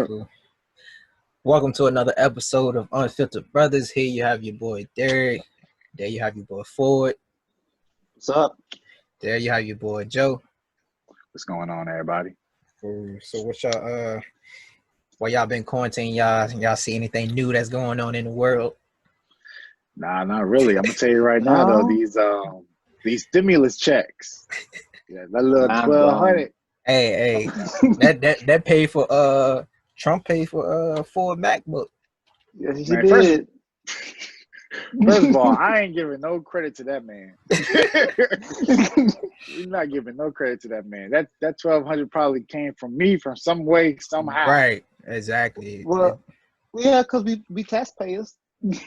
Cool. Welcome to another episode of Unfiltered Brothers. Here you have your boy Derek. There you have your boy Ford. What's up? There you have your boy Joe. What's going on, everybody? So what y'all while y'all been quarantined, y'all see anything new that's going on in the world? Nah, not really. I'm gonna tell you right now though, these stimulus checks. Yeah, that little 1,200. Hey, that paid for Trump paid for Ford MacBook. Yes, he did. First of all, I ain't giving no credit to that man. We're not giving no credit to that man. That 1,200 probably came from me from some way, somehow. Right, exactly. Well, yeah, because we taxpayers. Right.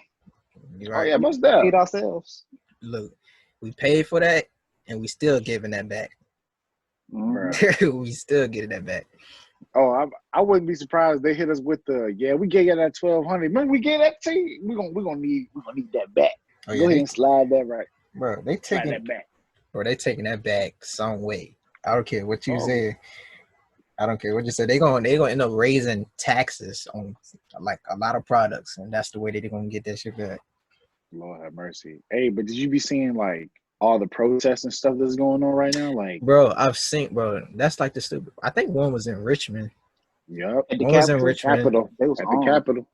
Oh yeah, most definitely. Paid ourselves. Look, we paid for that, and we still giving that back. Mm-hmm. We still getting that back. Oh, I wouldn't be surprised they hit us with we gave you that 1,200. Remember we gave that to you? We're gonna need that back. Oh, yeah, Go ahead and slide that right. Bro, they taking that back. Bro, they taking that back some way. I don't care what you say. I don't care what you say. They gonna end up raising taxes on like a lot of products, and that's the way they're gonna get that shit back. Lord have mercy. Hey, but did you be seeing like all the protests and stuff that's going on right now? Like, bro, I've seen, bro. That's like the stupid. I think one was in Richmond. Yep. One was in Richmond. Capital. They was at the Capitol.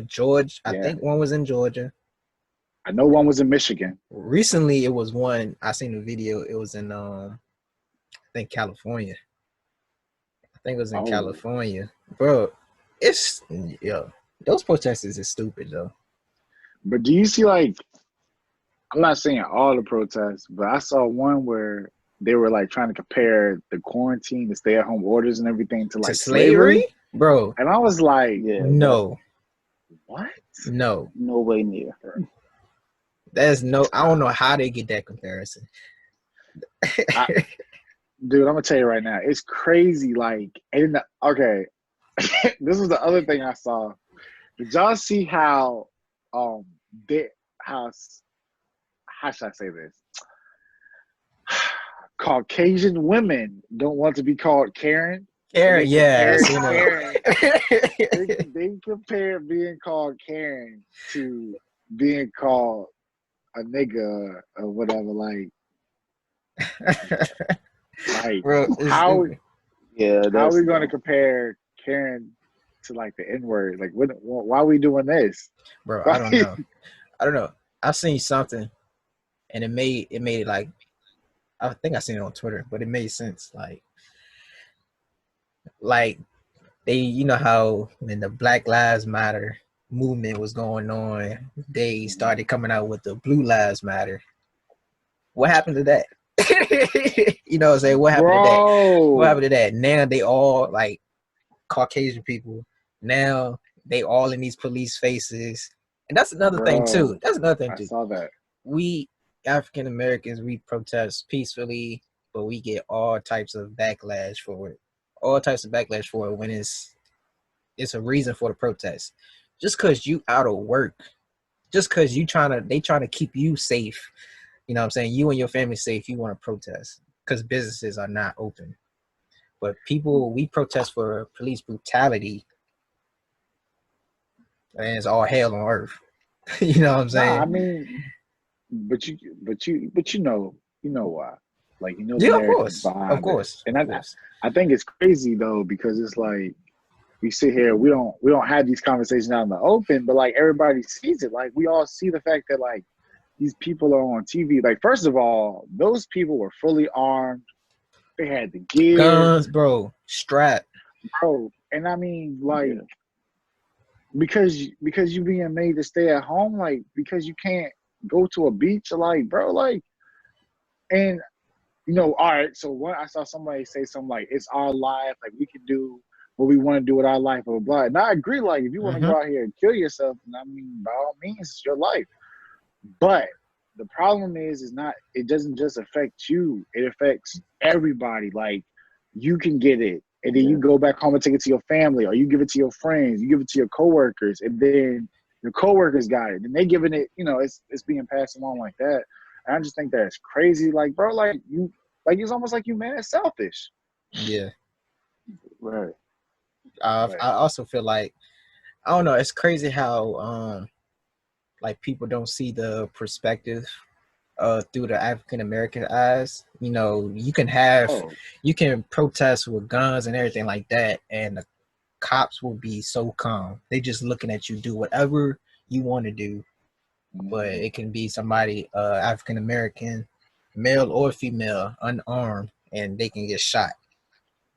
Georgia. I think one was in Georgia. I know one was in Michigan. Recently, it was one. I seen the video. It was in I think California. I think it was in California, bro. Those protesters is stupid though. But do you see like? I'm not saying all the protests, but I saw one where they were like trying to compare the quarantine, the stay-at-home orders, and everything to like slavery, bro. And I was like, no, what? No way near. There's no. I don't know how they get that comparison. Dude, I'm gonna tell you right now, it's crazy. Like, this is the other thing I saw. Did y'all see how how should I say this? Caucasian women don't want to be called Karen. Karen, yeah. Karen. They compare being called Karen to being called a nigga or whatever. Like bro, how are we going to compare Karen to like the N-word? Like, why are we doing this? Bro, I don't know. I seen something, and it made it like, I think I seen it on Twitter, but it made sense. Like they, you know how when the Black Lives Matter movement was going on, they started coming out with the Blue Lives Matter. What happened to that? You know what I'm saying? What happened to that? What happened to that? Now they all like Caucasian people. Now they all in these police faces. And that's another thing too. I saw that. We African Americans, we protest peacefully, but we get all types of backlash for it. When it's a reason for the protest. Just because you out of work, just because they trying to keep you safe. You know what I'm saying? You and your family safe, you want to protest because businesses are not open. But we protest for police brutality, and it's all hell on earth. You know what I'm saying? Nah, I mean, but you know why? Like, you know, yeah, of course. And I think it's crazy though, because it's like we sit here, we don't have these conversations out in the open, but like everybody sees it. Like we all see the fact that like these people are on TV. Like, first of all, those people were fully armed. They had the gear, guns, bro, strapped, bro. And I mean, like, because you being made to stay at home, like, because you can't go to a beach, like, bro, like, and you know, all right. So I saw somebody say something like, "It's our life. Like, we can do what we want to do with our life." Blah blah. And I agree. Like, if you want to go out here and kill yourself, I mean, by all means, it's your life. But the problem is not. It doesn't just affect you. It affects everybody. Like, you can get it, and then you go back home and take it to your family, or you give it to your friends, you give it to your coworkers, and then your coworkers got it, and they giving it. You know, it's being passed along like that. And I just think that's crazy. Like, bro, like it's almost like you, man, it's selfish. Yeah. Right. I also feel like, I don't know, it's crazy how like people don't see the perspective through the African American eyes. You know, you can protest with guns and everything like that, and the cops will be so calm. They just looking at you do whatever you want to do. But it can be somebody African American, male or female, unarmed, and they can get shot.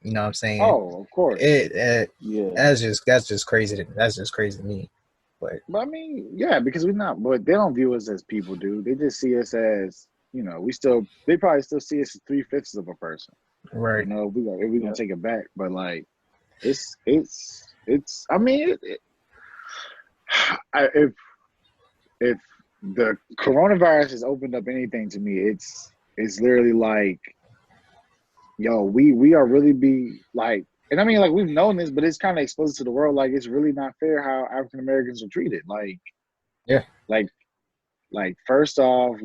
You know what I'm saying? Oh, of course. That's just crazy. That's just crazy to me. But I mean, yeah, because we're not. But they don't view us as people do. They just see us as, you know, they probably still see us as 3/5 of a person. right. You know, if we gonna take it back, but like, it's. I mean, if the coronavirus has opened up anything to me, it's literally like, yo, we are really be like, and I mean, like, we've known this, but it's kind of exposed to the world. Like, it's really not fair how African Americans are treated. Like, Yeah. like first off,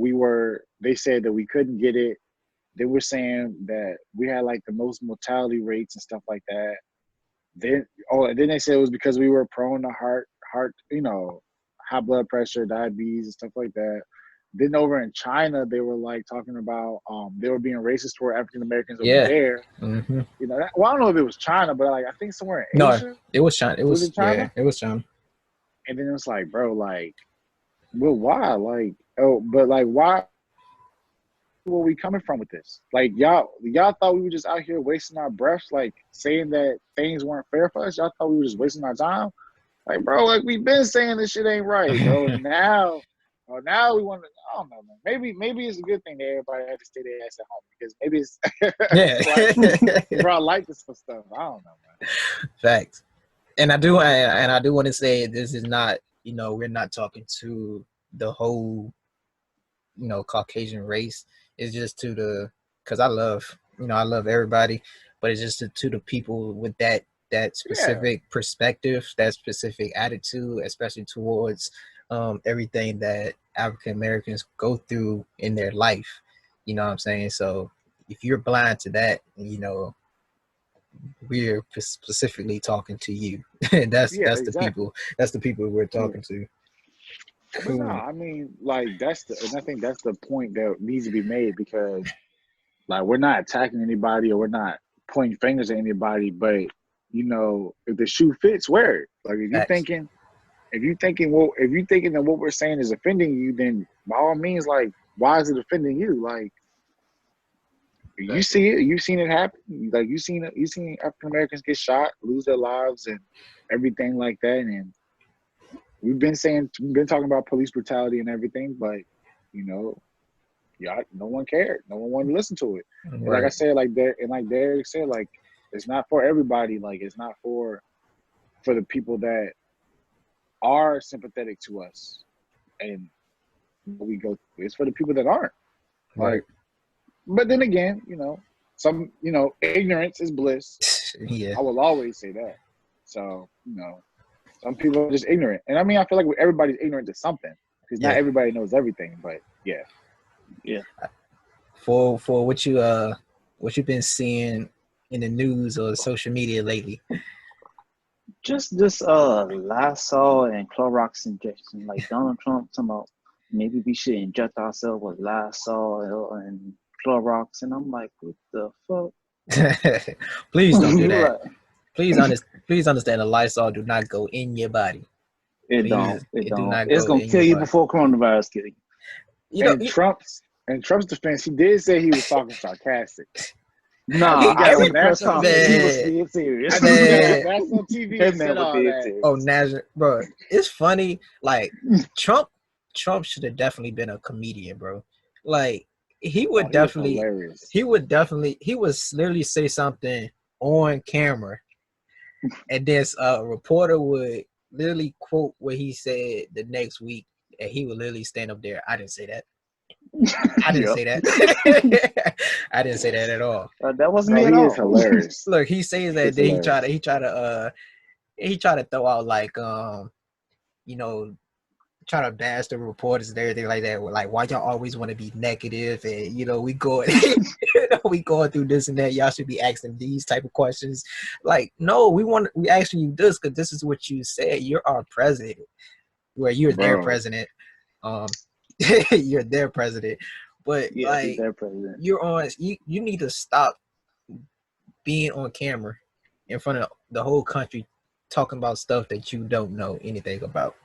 they said that we couldn't get it. They were saying that we had like the most mortality rates and stuff like that. And then they said it was because we were prone to heart, you know, high blood pressure, diabetes, and stuff like that. Then over in China, they were like talking about they were being racist toward African Americans over there. Mm-hmm. You know, I don't know if it was China, but like I think somewhere in Asia. No, it was China. Was it China? Yeah, it was China. And then it was like, bro, like, well, why? Like, but like, why? Where we coming from with this? Like, y'all thought we were just out here wasting our breaths, like saying that things weren't fair for us. Y'all thought we were just wasting our time. Like, bro, like we've been saying this shit ain't right, bro. now we want to. I don't know, man. Maybe it's a good thing that everybody had to stay their ass at home, because maybe it's like, bro, I like this stuff. I don't know, man. Facts. And I do want to say, this is not, you know, we're not talking to the whole, you know, Caucasian race. It's just because I love everybody, but it's just to the people with that specific perspective, that specific attitude, especially towards everything that African Americans go through in their life. You know what I'm saying? So if you're blind to that, you know, we're specifically talking to you. That's exactly. the people. That's the people we're talking to. But no, I mean, like, and I think that's the point that needs to be made, because like, we're not attacking anybody or we're not pointing fingers at anybody, but you know, if the shoe fits, wear it. Like, if you're thinking that what we're saying is offending you, then by all means, like, why is it offending you? Like, you see it, you've seen it happen. Like, you've seen African Americans get shot, lose their lives, and everything like that. And we've been talking about police brutality and everything, but you know, no one cared. No one wanted to listen to it. Right. And like I said, like Derek said, like, it's not for everybody. Like, it's not for the people that are sympathetic to us, and we go. It's for the people that aren't. Right. Like, but then again, you know, ignorance is bliss. Yeah. I will always say that. So, you know, some people are just ignorant, and I mean, I feel like everybody's ignorant to something, because not everybody knows everything. But yeah. For what you've been seeing in the news or social media lately? Just this Lysol and Clorox injection. Like, Donald Trump talking about maybe we should inject ourselves with Lysol and Clorox, and I'm like, what the fuck? Please don't do that. Please understand, the Lysol do not go in your body. It don't. It's gonna kill you before coronavirus kill you. In Trump's defense, he did say he was talking sarcastic. Nah, I see press conference. He was being serious. That's on TV. Nazareth, bro. It's funny. Like, Trump should have definitely been a comedian, bro. Like, he would literally say something on camera, and this reporter would literally quote what he said the next week, and he would literally stand up there. I didn't say that. I didn't say that. I didn't say that at all. That wasn't me at all. He is hilarious. Look, he says that, then he try to throw out, like, you know, try to bash the reporters and everything like that. Like, why y'all always want to be negative? And we going, we going through this and that. Y'all should be asking these type of questions. Like, no, we asking you this because this is what you said. You're our president. Well, you're their president. You're their president. But yeah, like, he's their president. you're on. You need to stop being on camera in front of the whole country talking about stuff that you don't know anything about.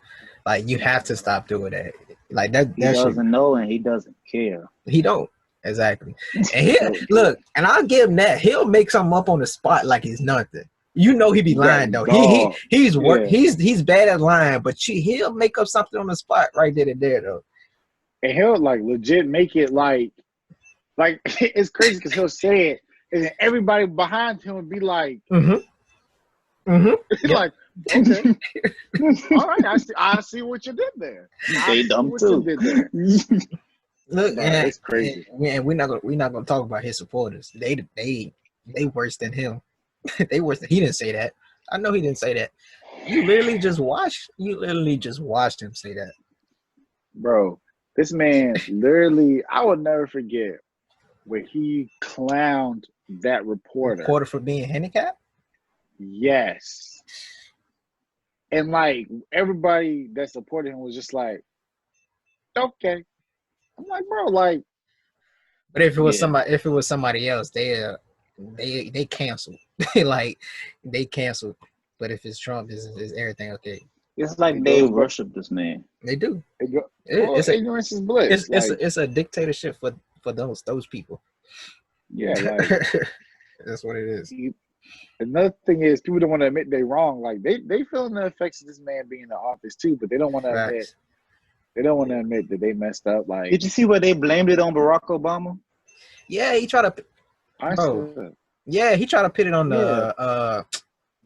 Like, you have to stop doing that. Like that. He doesn't know and he doesn't care. He don't. Exactly. And look, and I'll give him that. He'll make something up on the spot like it's nothing. You know he be lying though. He's bad at lying, but he'll make up something on the spot right then and there though. And he'll like legit make it like it's crazy because he'll say it, and then everybody behind him would be like, like, okay, all right, I see what you did there. They dumb too. Look, it's crazy. And we're not gonna talk about his supporters. They worse than him. They worse than he didn't say that. I know he didn't say that. You literally just watched him say that. Bro, this man literally, I will never forget when he clowned that reporter. Reporter for being handicapped? Yes. And like everybody that supported him was just like, okay. I'm like, bro, like. But if it was somebody else, they canceled. Like, they canceled. But if it's Trump, is everything okay? It's like they worship this man. They do. Ignorance is bliss. It's a dictatorship for those people. Yeah, like that's what it is. Another thing is, people don't want to admit they're wrong. Like they feeling the effects of this man being in the office too, but they don't want to admit. They don't want to admit that they messed up. Like, did you see where they blamed it on Barack Obama? Yeah, he tried to. He tried to put it on the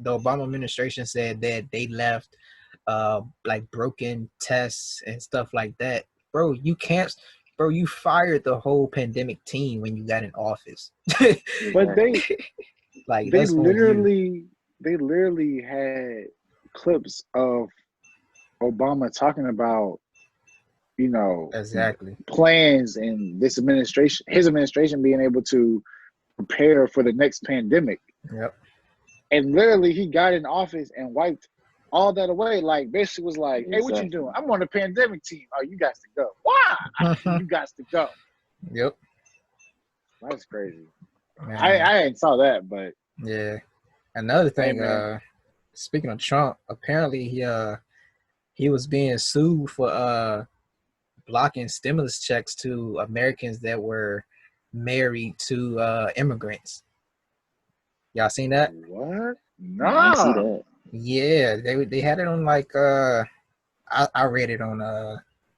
Obama administration. Said that they left like broken tests and stuff like that. Bro, you can't. Bro, you fired the whole pandemic team when you got in office. But they literally had clips of Obama talking about, exactly, plans and his administration being able to prepare for the next pandemic. Yep. And literally he got in office and wiped all that away. Like, basically was like, hey, what you doing? I'm on the pandemic team. Oh, you got to go. Why? You got to go. Yep. That's crazy. I ain't saw that, but yeah. Another thing, speaking of Trump, apparently he was being sued for blocking stimulus checks to Americans that were married to immigrants. Y'all seen that? What? No. I see that. Yeah, they had it on like I read it on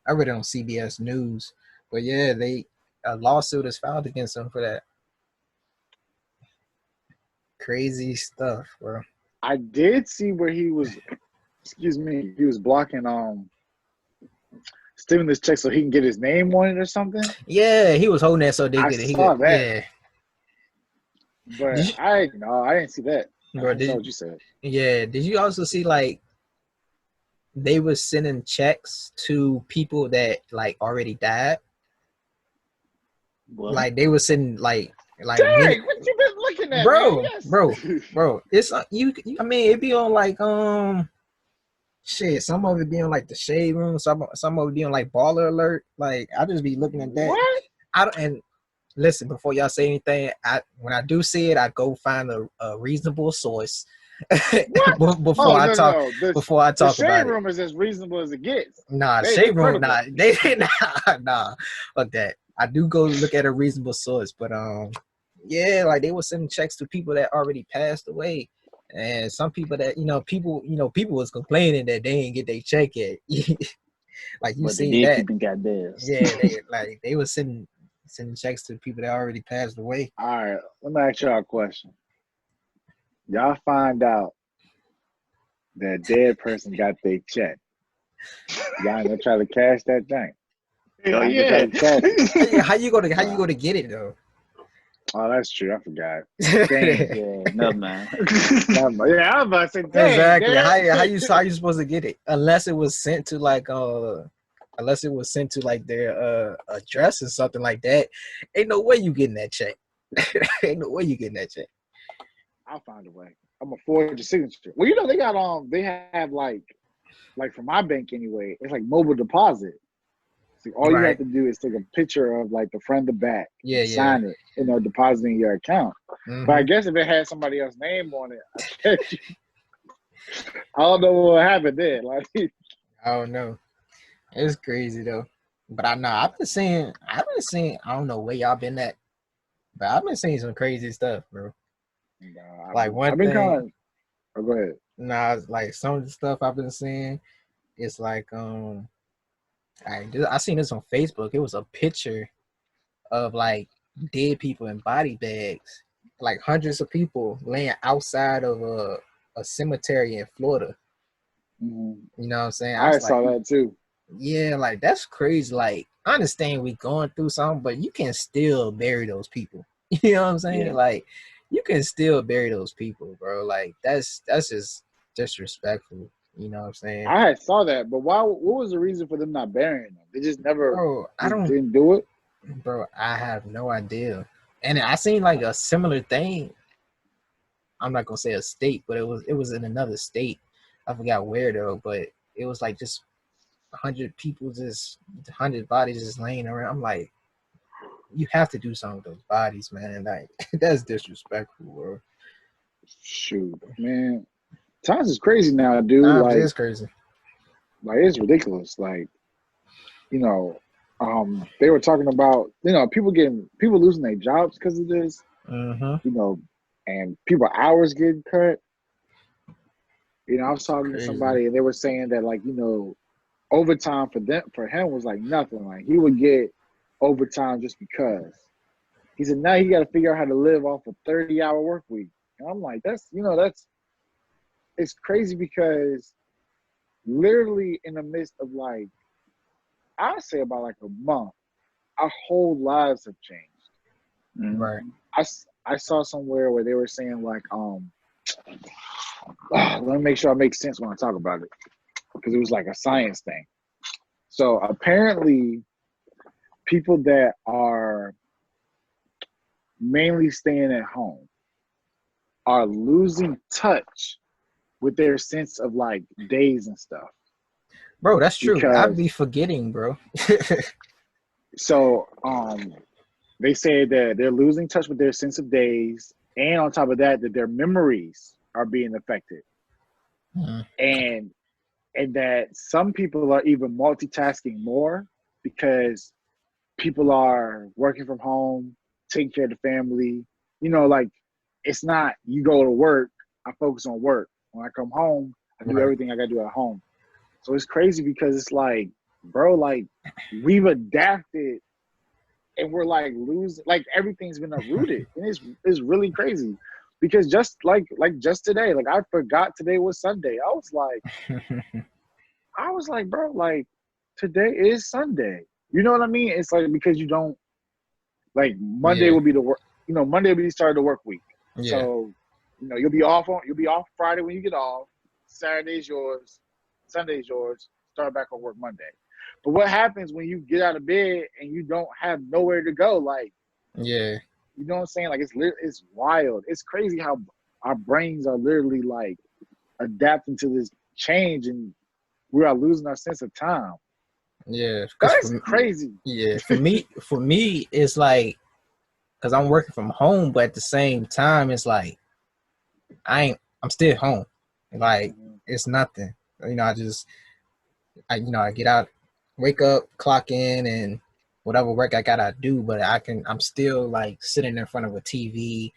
CBS News, but yeah, a lawsuit is filed against them for that. Crazy stuff, bro. I did see where he was blocking stimulus checks so he can get his name on it or something. Yeah, he was holding that so they could. I saw that. Yeah. But I didn't see that. Bro, I saw what you said. Yeah, did you also see like they were sending checks to people that like already died? What? Like they were sending like. Dang, what you been looking at, bro? Yes. Bro, it's you. I mean, it be on like shit. Some of it be on like the Shade Room. Some of it be on like Baller Alert. Like I just be looking at that. What? And listen, before y'all say anything, when I do see it, I go find a reasonable source before I talk about it. The Shade Room is as reasonable as it gets. Nah, Shade Room, nah. Fuck that. I do go look at a reasonable source, but yeah, like they were sending checks to people that already passed away, and some people that people was complaining that they didn't get their check yet. Like you see that? Got theirs. Yeah, they were sending checks to people that already passed away. All right, let me ask y'all a question. Y'all find out that a dead person got their check. Y'all gonna try to cash that thing? Hell yeah. How you go to get it though? Oh, that's true. I forgot. Dang. Yeah, no man. Yeah, I was about to say, dang, Exactly. Dad. How you supposed to get it? Unless it was sent to like their address or something like that. Ain't no way you getting that check. Ain't no way you getting that check. I'll find a way. I'm gonna forge your signature. Well, you know they got they have like for my bank anyway. It's like mobile deposit. So all you have to do is take a picture of like the front and the back, Yeah, sign it, depositing your account. Mm-hmm. But I guess if it had somebody else's name on it, I don't know what would happen then. Like, I don't know. It's crazy though. But I know I've been seeing. I don't know where y'all been at, but I've been seeing some crazy stuff, bro. Like one thing. Oh, go ahead. Nah, like some of the stuff I've been seeing, it's like I seen this on Facebook. It was a picture of like dead people in body bags, like hundreds of people laying outside of a cemetery in Florida. Mm-hmm. You know what I'm saying? I saw that too. Yeah, like that's crazy. Like I understand we going through something, but you can still bury those people. You know what I'm saying? Yeah. Like you can still bury those people, bro. Like that's just disrespectful. You know what I'm saying? I saw that, but why? What was the reason for them not burying them? They just never. Bro, didn't do it. Bro, I have no idea. And I seen like a similar thing. I'm not gonna say a state, but it was in another state. I forgot where though, but it was like just 100 bodies just laying around. I'm like, you have to do something with those bodies, man. Like that's disrespectful, bro. Shoot, man. Times is crazy now, dude. Times is crazy. Like it's ridiculous. Like, they were talking about, people losing their jobs because of this. Mm-hmm. And people hours getting cut. I was talking to somebody and they were saying that like, overtime for him was like nothing. Like he would get overtime just because. He said now he got to figure out how to live off a 30-hour work week. And I'm like, it's crazy because literally in the midst of like, I'd say about like a month, our whole lives have changed. Right. I saw somewhere where they were saying like, let me make sure I make sense when I talk about it, because it was like a science thing. So apparently people that are mainly staying at home are losing touch with their sense of like days and stuff. Bro, that's true. I'd be forgetting, bro. So they say that they're losing touch with their sense of days, and on top of that their memories are being affected. And that some people are even multitasking more because people are working from home, taking care of the family. Like it's not you go to work, I focus on work. When I come home, I do everything I gotta do at home. So it's crazy because it's like, bro, like we've adapted and we're like losing, like everything's been uprooted. And it's really crazy. Because just just today, like I forgot today was Sunday. I was like, bro, like today is Sunday. You know what I mean? It's like because you don't like Monday will be the work. Monday will be the start of the work week. Yeah. So you'll be off Friday when you get off. Saturday's yours. Sunday's yours. Start back on work Monday. But what happens when you get out of bed and you don't have nowhere to go? Like, yeah. You know what I'm saying? Like it's wild. It's crazy how our brains are literally like adapting to this change, and we are losing our sense of time. Yeah, that's crazy. Yeah, for me, it's like because I'm working from home, but at the same time, it's like I'm still home. Like it's nothing. I get out, wake up, clock in, and whatever work I gotta do, but I'm still like sitting in front of a TV.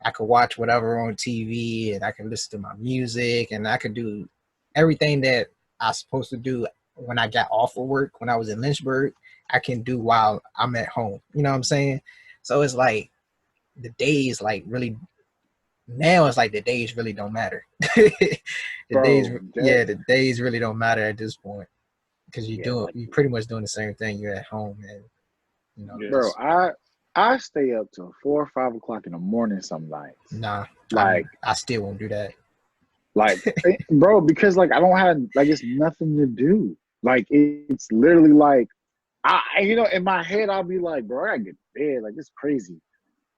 I could watch whatever on TV, and I can listen to my music, and I can do everything that I was supposed to do when I got off of work, when I was in Lynchburg, I can do while I'm at home. You know what I'm saying? So it's like the days like really, now it's like the days really don't matter. The days really don't matter at this point. Because you pretty much doing the same thing. You're at home, and Bro, I stay up till 4 or 5 o'clock in the morning some nights. Nah, Like, I still won't do that. like, bro, because like I don't have like it's nothing to do. Like it's literally like in my head I'll be like, bro, I gotta get to bed. Like it's crazy.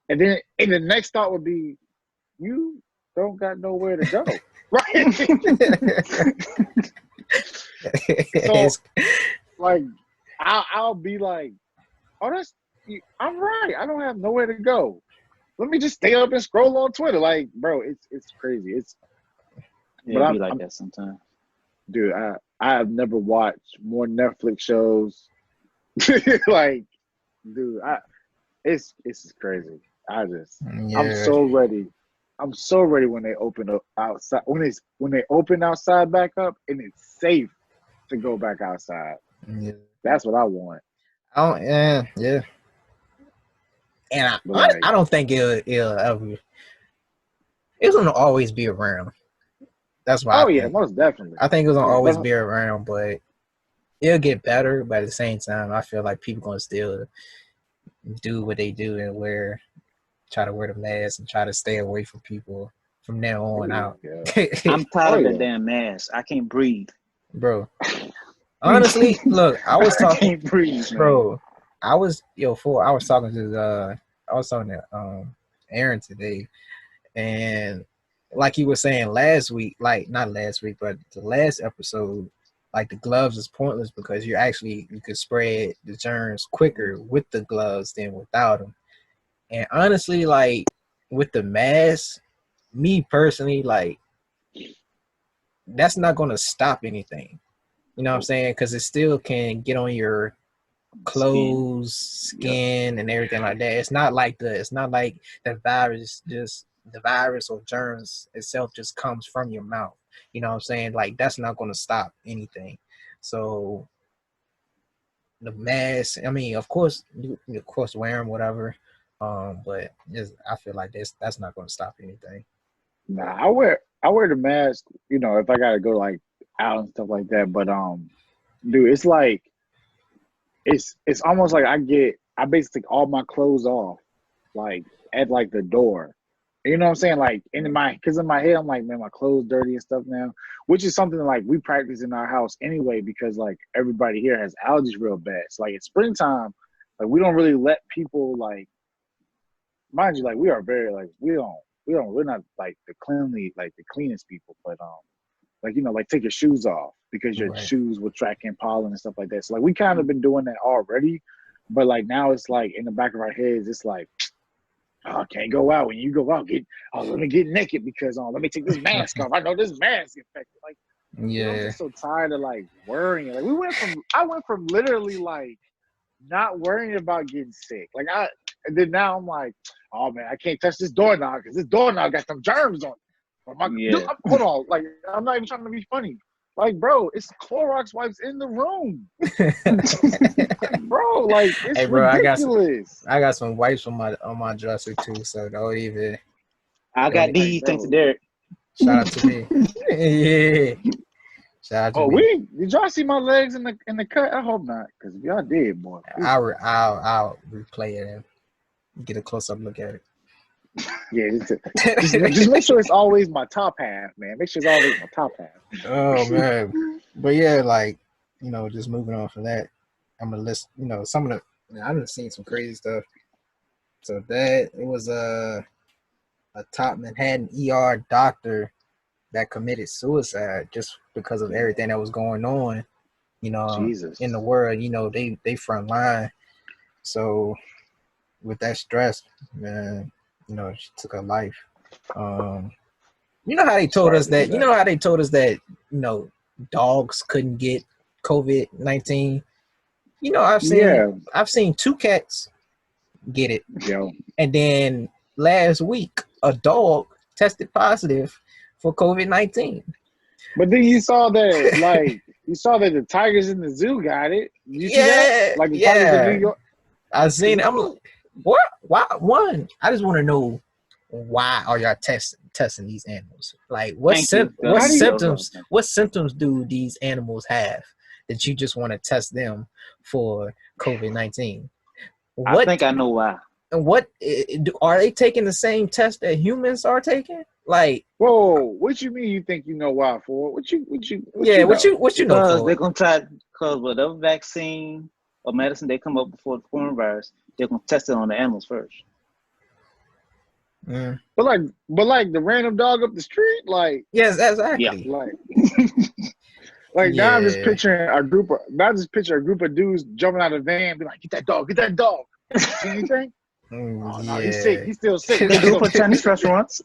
And then the next thought would be, you don't got nowhere to go, right? So like I'll be like, oh, I'm right. I don't have nowhere to go. Let me just stay up and scroll on Twitter. Like, bro, it's crazy. It'd be like that sometimes. Dude, I have never watched more Netflix shows. Like, dude, it's crazy. I'm so ready. I'm so ready when they open up outside. When they open outside back up and it's safe to go back outside. Yeah. That's what I want. Yeah. And I don't think it'll ever. It's gonna always be around. That's why. Oh yeah, most definitely. I think it's gonna always be around, but it'll get better. But at the same time, I feel like people gonna still do what they do and try to wear the mask and try to stay away from people from now on out. Yeah. I'm tired of that damn mask. I can't breathe, bro. Honestly, look, I was talking. I can't breathe, bro. I was talking to Aaron today, and like you were saying last week, like not last week, but the last episode, like the gloves is pointless because you could spread the germs quicker with the gloves than without them. And honestly, like with the mask, me personally, like that's not gonna stop anything. You know what I'm saying? Because it still can get on your clothes, skin, and everything like that. It's not like the virus or germs itself just comes from your mouth. You know what I'm saying? Like that's not going to stop anything. So the mask, I mean, of course wear them, whatever. But I feel like that's not going to stop anything. Nah, I wear the mask, if I gotta go like out and stuff like that. But dude, it's like it's almost like I basically take all my clothes off, like at like the door. You know what I'm saying? Like because in my head I'm like, man, my clothes dirty and stuff now, which is something like we practice in our house anyway because like everybody here has allergies real bad. So like it's springtime, like we don't really let people like, mind you, like we are very like we're not like the cleanest people, but like take your shoes off because your shoes will track in pollen and stuff like that. So like we kind of been doing that already, but like now it's like in the back of our heads, it's like, oh, I can't go out. When you go out, let me get naked because let me take this mask off. I know this mask infected. Like, I'm just so tired of like worrying. Like I went from literally like not worrying about getting sick. Like and then now I'm like, oh man, I can't touch this doorknob because this doorknob got some germs on it. Hold on, like I'm not even trying to be funny. Like, bro, it's Clorox wipes in the room. Bro, like it's ridiculous. I got some wipes on my dresser too, so don't even. I got these thanks to Derek. Shout out to me. Yeah. Shout out to me. Did y'all see my legs in the cut? I hope not, because if y'all did, boy. I'll replay it and get a close up look at it. Yeah, just make sure it's always my top half, man. Make sure it's always my top half. Oh man, but yeah, like just moving on from that, I'm gonna list some of the. I've been seeing some crazy stuff. So it was a top Manhattan ER doctor that committed suicide just because of everything that was going on, Jesus. in the world. They front line. So with that stress, man. She took her life. How they told us that, dogs couldn't get COVID-19. I've seen 2 cats get it. Yo. And then last week, a dog tested positive for COVID-19. But then you saw that, the tigers in the zoo got it. Did you see that? Like the tigers in New York. I seen it. I'm like, what? Why? One, I just want to know why are y'all testing these animals? Like, what symptoms do these animals have that you just want to test them for COVID-19? I think I know why. And what are they taking the same test that humans are taking? Like, whoa, what you mean? You think you know why for? What you yeah, know? what you know Because for? they're gonna try, because whatever vaccine or medicine they come up before the coronavirus, they're gonna test it on the animals first. Mm. But like the random dog up the street, like Yes, exactly. Like now I'm just Yeah. picturing a group of dudes jumping out of the van, and be like, get that dog. See anything? Oh no, he's sick. He's still sick. They do it for Chinese restaurants.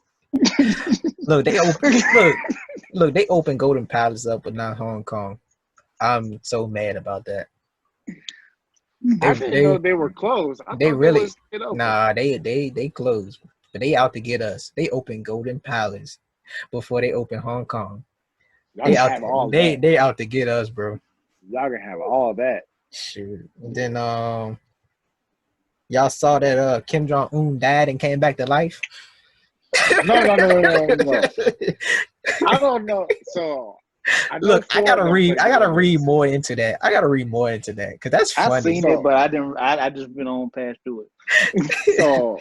Look, they open Golden Palace up, but not Hong Kong. I'm so mad about that. I didn't know they were closed. They really nah. They closed, but they out to get us. They open Golden Palace before they open Hong Kong. They out to get us, bro. Y'all gonna have all that. Shoot. And then y'all saw that Kim Jong-un died and came back to life. No. I don't know. So I gotta read more into that. Because that's funny. I've seen it, but I didn't. I just been on past through it. So,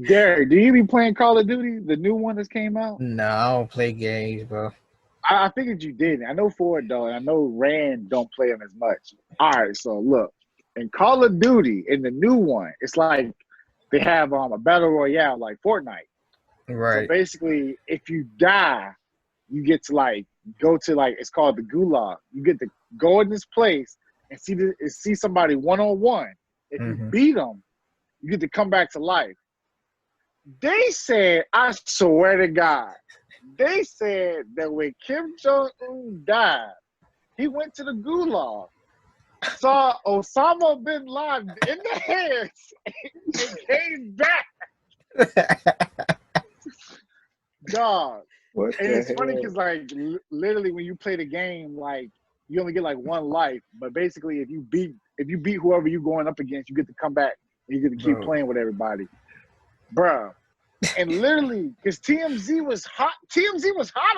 Derek, do you be playing Call of Duty, the new one that came out? No, I don't play games, bro. I figured you didn't. I know Ford though, and I know Rand don't play them as much. All right, so look, in Call of Duty, in the new one, it's like they have a battle royale like Fortnite. Right. So basically, if you die, you get to like go to like it's called the Gulag. You get to go in this place and see somebody one-on-one. If you beat them, you get to come back to life. They said, I swear to God, they said that when Kim Jong-un died, he went to the Gulag, saw Osama bin Laden in the hands, and came back. Dog. And it's funny because, like, literally when you play the game, like, you only get like one life. But basically, if you beat whoever you're going up against, you get to come back and you get to keep playing with everybody, bruh. And literally, because TMZ was hot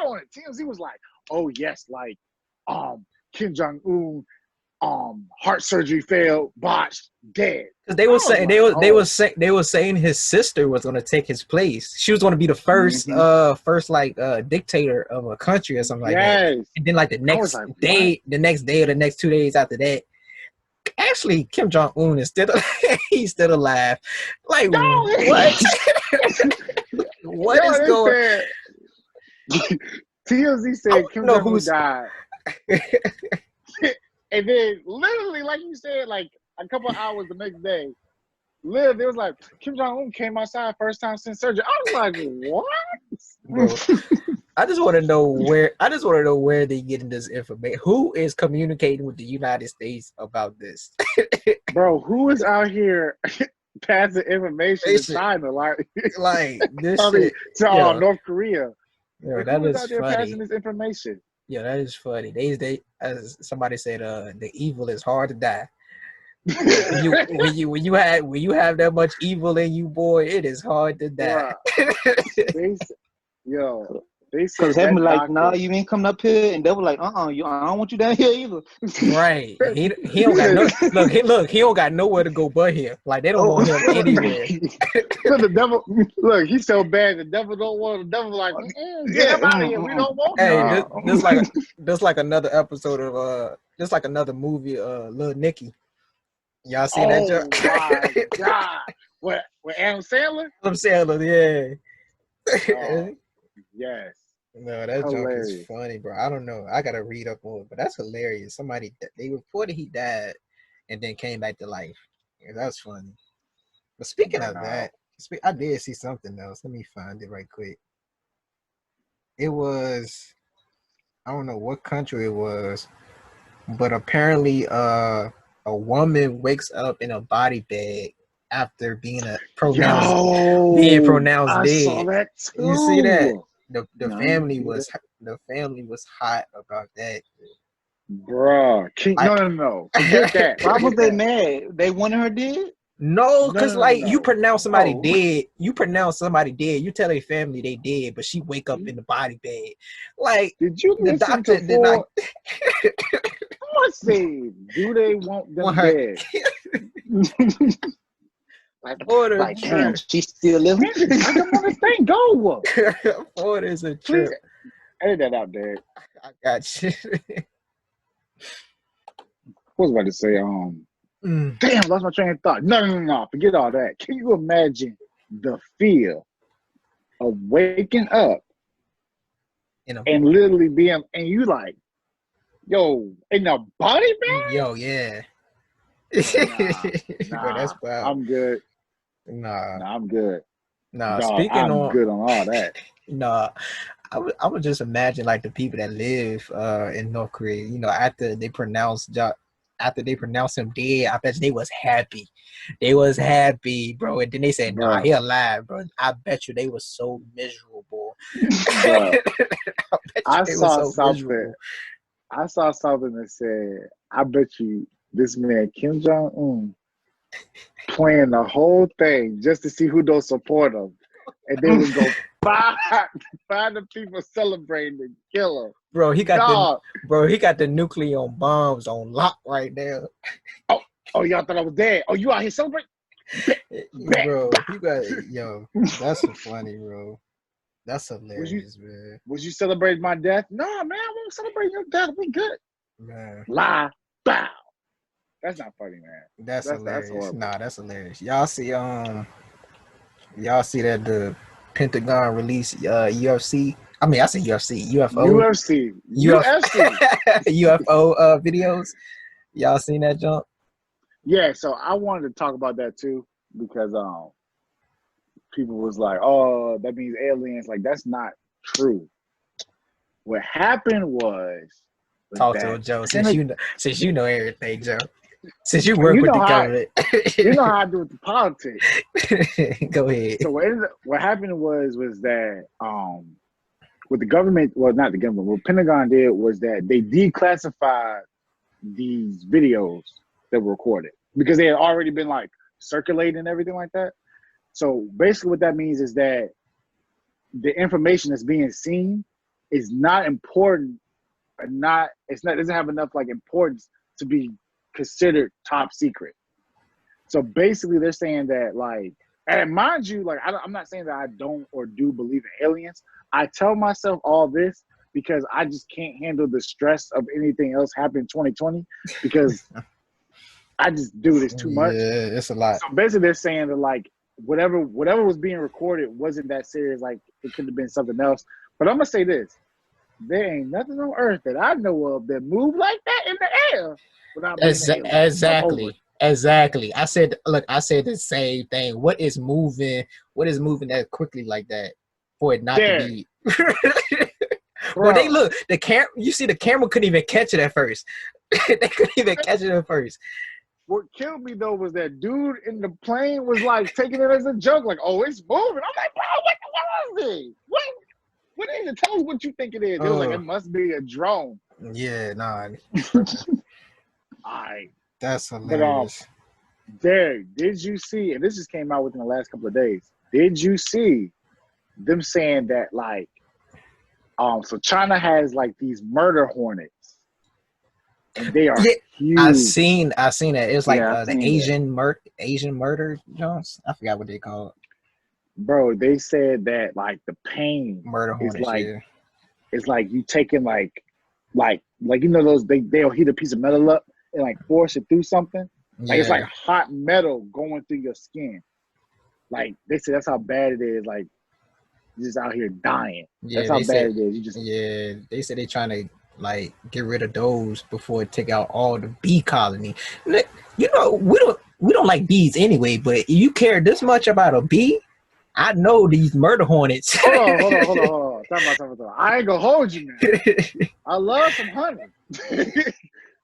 on it. TMZ was like, "Oh yes, like, Kim Jong-un, heart surgery failed, botched, dead." Because they were saying his sister was gonna take his place. She was gonna be the first dictator of a country or something like that. And then like the next day or the next 2 days after that, actually Kim Jong-un is still he's still alive. Like what? What is going? TMZ said Kim Jong-un died. And then literally, like you said, like a couple of hours the next day, it was like Kim Jong-un came outside first time since surgery. I was like, what? Bro, I just want to know where they getting this information. Who is communicating with the United States about this? Bro, who is out here passing information to China like this North Korea? Yo, like, that who is out there funny. passing this information? Yeah, that is funny. They as somebody said, the evil is hard to die. when you have that much evil in you, boy, it is hard to die. They said because heaven like, nah, you ain't coming up here, and they were like, I don't want you down here either. Right. He don't got look, he don't got nowhere to go but here. Like they don't want him anywhere. The devil, look, he's so bad. The devil don't want. The devil like, get him out of here. We don't want him. Hey, this like another episode of just like another movie, Little Nicky. Y'all seen that joke? Oh my God! What? With Adam Sandler? Adam Sandler, yeah. Yes. No, that joke is funny, bro. I don't know. I gotta read up on it, but that's hilarious. They reported he died and then came back to life. Yeah, that's funny. But speaking of that, I did see something else. Let me find it right quick. It was, I don't know what country it was, but apparently a woman wakes up in a body bag after being pronounced dead. Saw that too. You see that? The family was hot about that. Bruh. No. Forget that. Why was they mad? They wanted her dead? No, because you pronounce somebody dead. You pronounce somebody dead. You tell their family they dead, but she wake up in the body bag. Like, did you the doctor did not? I say, do they want them dead? Ford a Like, damn, trip. she's still living. Put them on this thing. Go. Ford is a Please trip. edit that out, Derek. I got you. What was I about to say? Damn, lost my train of thought. No. Forget all that. Can you imagine the feel of waking up and literally being, and you like, yo, in the body bag? Yo, yeah. Nah, Bro, that's wild. I'm good. Nah, I'm good. Dog, Speaking I'm good on all that. I would just imagine like the people that live in North Korea, after they pronounce him dead, I bet you they was happy. They was happy, bro. And then they said, nah, he alive, bro. I bet you they was so miserable. Bro, I saw miserable. something that said, I bet you this man Kim Jong-un playing the whole thing just to see who don't support him. And they would go find the people celebrating and kill him. Bro, he got the nuclear bombs on lock right now. Oh, y'all thought I was dead. Oh, you out here celebrating? Bro, that's so funny, bro. That's hilarious, man. Was you celebrating my death? No, man, I won't celebrate your death. We good. Man. Lie. Bow. That's not funny, man. That's hilarious. That's that's hilarious. Y'all see that the Pentagon released UFC? I mean, I say UFC, UFO. UFC. UFO videos. Y'all seen that jump? Yeah, so I wanted to talk about that too because people was like, "Oh, that means aliens." Like, that's not true. What happened was talk to Joe since you know everything, Joe. Since you work with the government, you know how I do with the politics. Go ahead. So what happened was that what the government, well, not the government, what Pentagon did was that they declassified these videos that were recorded because they had already been like circulating and everything like that. So basically what that means is that the information that's being seen is not important doesn't have enough like importance to be considered top secret. So basically they're saying that like, and mind you, like I'm not saying that I don't or do believe in aliens. I tell myself all this because I just can't handle the stress of anything else happening in 2020 because I just do this too much. Yeah, it's a lot. So basically they're saying that like whatever was being recorded wasn't that serious. Like it could have been something else. But I'm gonna say this: there ain't nothing on earth that I know of that move like that in the air without being an alien. Exactly. I said the same thing. What is moving that quickly like that for it not to be? Well, the camera. You see, the camera couldn't even catch it at first. They couldn't even catch it at first. What killed me though was that dude in the plane was like taking it as a joke, like, "Oh, it's moving." I'm like, "Bro, what is it? What is it? Tell us what you think it is." They was like, "It must be a drone." Yeah, nah. Alright. That's hilarious. But Derek, did you see? And this just came out within the last couple of days. Did you see them saying that like, so China has like these murder hornets, and they are huge. I seen that. It was like the Asian murder Jones. I forgot what they call it. Bro, they said that like the pain murder hornets, is like it's like you taking like you know those they'll heat a piece of metal up and like force it through something. Like it's like hot metal going through your skin. Like they say that's how bad it is. Like you're just out here dying. That's how bad it is. They said they're trying to like get rid of those before it take out all the bee colony. You know, we don't like bees anyway, but you care this much about a bee? I know these murder hornets. Hold on. Time about. I ain't gonna hold you, man. I love some honey.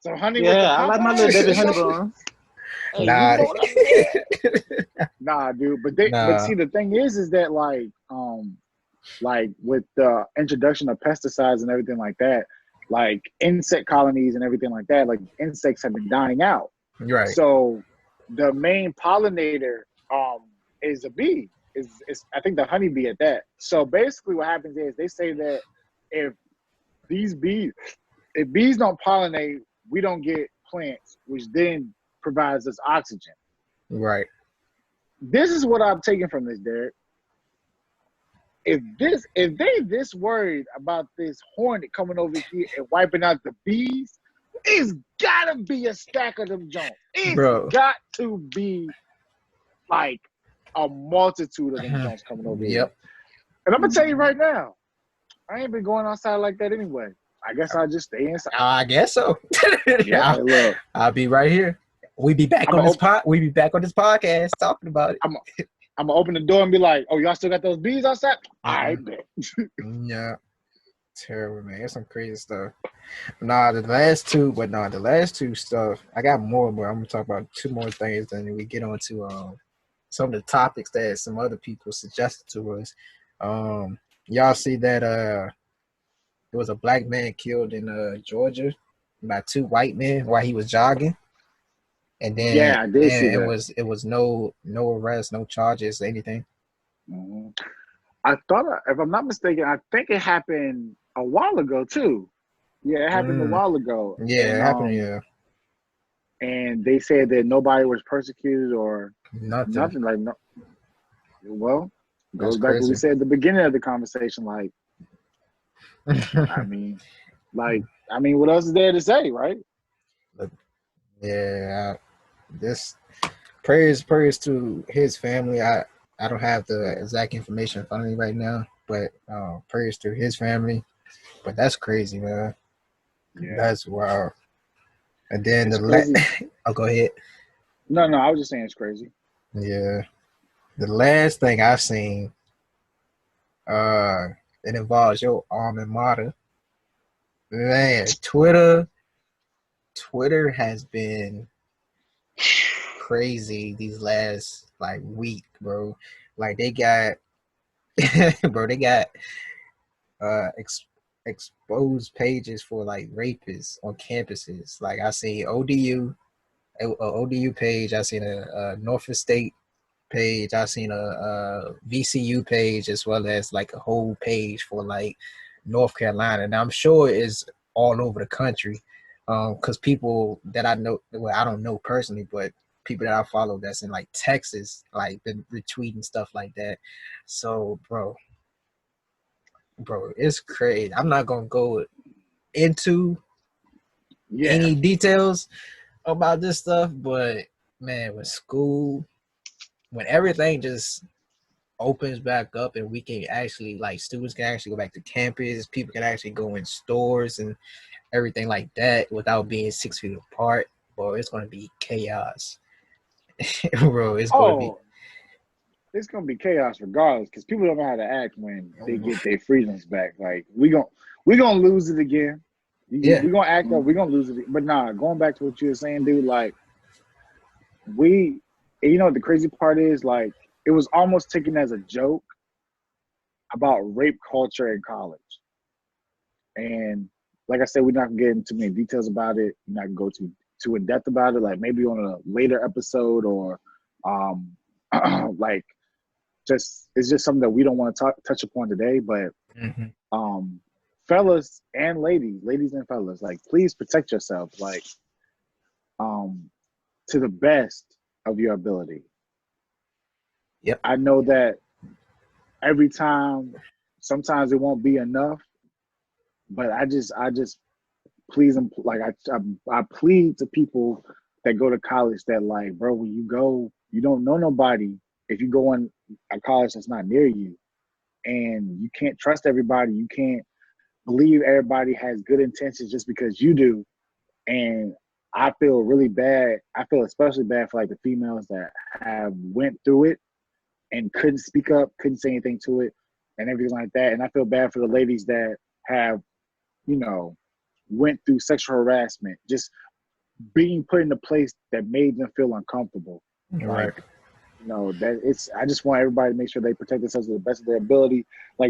Some honey. Yeah, I like my little David Honeybuns. Nah, dude. But see, the thing is that like with the introduction of pesticides and everything like that, like insect colonies and everything like that, like insects have been dying out. Right. So the main pollinator is a bee. Is I think the honeybee at that. So basically what happens is they say that if bees don't pollinate, we don't get plants, which then provides us oxygen. Right. this is what I'm taking from this, Derek. If they this worried about this hornet coming over here and wiping out the bees, it's gotta be a stack of them Jones. It's Bro. got to be like a multitude of them Jones coming over here. Yep. And I'm gonna tell you right now, I ain't been going outside like that anyway. I guess I'll just stay inside. I guess so. Yeah, look. I'll be right here. We be back on this podcast talking about it. I'm gonna open the door and be like, "Oh, y'all still got those bees outside?" I bet. Yeah, terrible, man. That's some crazy stuff. The last two stuff. I got more, but I'm gonna talk about two more things. Then we get on to some of the topics that some other people suggested to us. Y'all see that there was a black man killed in Georgia by two white men while he was jogging. And then I did see that. It was no arrest, no charges, anything. Mm-hmm. I thought, if I'm not mistaken, I think it happened a while ago too. Yeah, it happened a while ago. Yeah, it happened. Yeah. And they said that nobody was persecuted or nothing. Like no. Well, goes That's back to crazy. what we said at the beginning of the conversation. Like, I mean, what else is there to say, right? Yeah. This prayers to his family. I don't have the exact information in front of me right now, but prayers to his family. But that's crazy, man. Yeah. That's wild. And then go ahead. No, I was just saying it's crazy. Yeah. The last thing I've seen, it involves your alma mater. Man, Twitter has been crazy these last week, bro. Like they got exposed pages for rapists on campuses. Like I see ODU page, I seen a Norfolk State page, I seen a VCU page, as well as a whole page for North Carolina. And I'm sure it's all over the country. Because people that I know, well, I don't know personally, but people that I follow that's in Texas, been retweeting stuff like that. So, bro, it's crazy. I'm not gonna go into any details about this stuff, but man, when everything just opens back up and we can actually students can actually go back to campus, people can actually go in stores and everything like that without being 6 feet apart, bro, it's gonna be chaos. Bro, it's gonna be chaos regardless, because people don't know how to act when they get their freedoms back. Like we gonna lose it again. We're gonna act up, we're gonna lose it. But going back to what you were saying, dude, the crazy part is it was almost taken as a joke about rape culture in college. And like I said, we're not gonna get into many details about it. We're not gonna go too in depth about it. Maybe on a later episode, or it's just something that we don't want to touch upon today. But fellas and ladies and fellas, please protect yourself, to the best of your ability. Yep. I know that every time, sometimes it won't be enough, but I just please them, I plead to people that go to college that bro, when you go, you don't know nobody. If you go in a college that's not near you, and you can't trust everybody, you can't believe everybody has good intentions just because you do. And I feel really bad. I feel especially bad for the females that have went through it and couldn't speak up, couldn't say anything to it, and everything like that. And I feel bad for the ladies that have, went through sexual harassment, just being put in a place that made them feel uncomfortable. Right. I just want everybody to make sure they protect themselves to the best of their ability.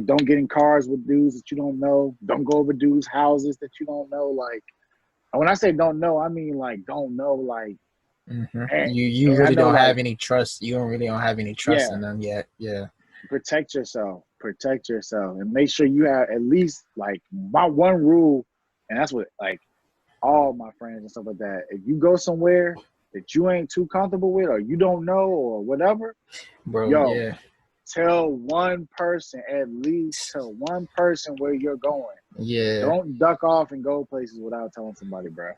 Don't get in cars with dudes that you don't know. Don't go over dudes' houses that you don't know. And when I say don't know, I mean don't know. You really don't have any trust. You really don't have any trust in them yet. Yeah. Protect yourself, and make sure you have at least my one rule, and that's what all my friends and stuff like that. If you go somewhere that you ain't too comfortable with or you don't know or whatever, Bro, yo, yeah. tell one person, at least tell one person where you're going. Yeah. Don't duck off and go places without telling somebody, bro.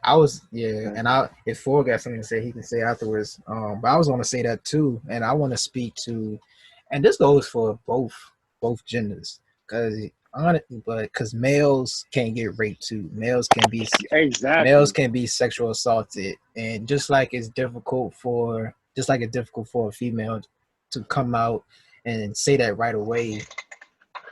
And if Ford got something to say, he can say afterwards. But I was gonna say that too, and I want to speak to, and this goes for both genders, because males can't get raped too. Males can be sexual assaulted, and just like it's difficult for a female to come out and say that right away,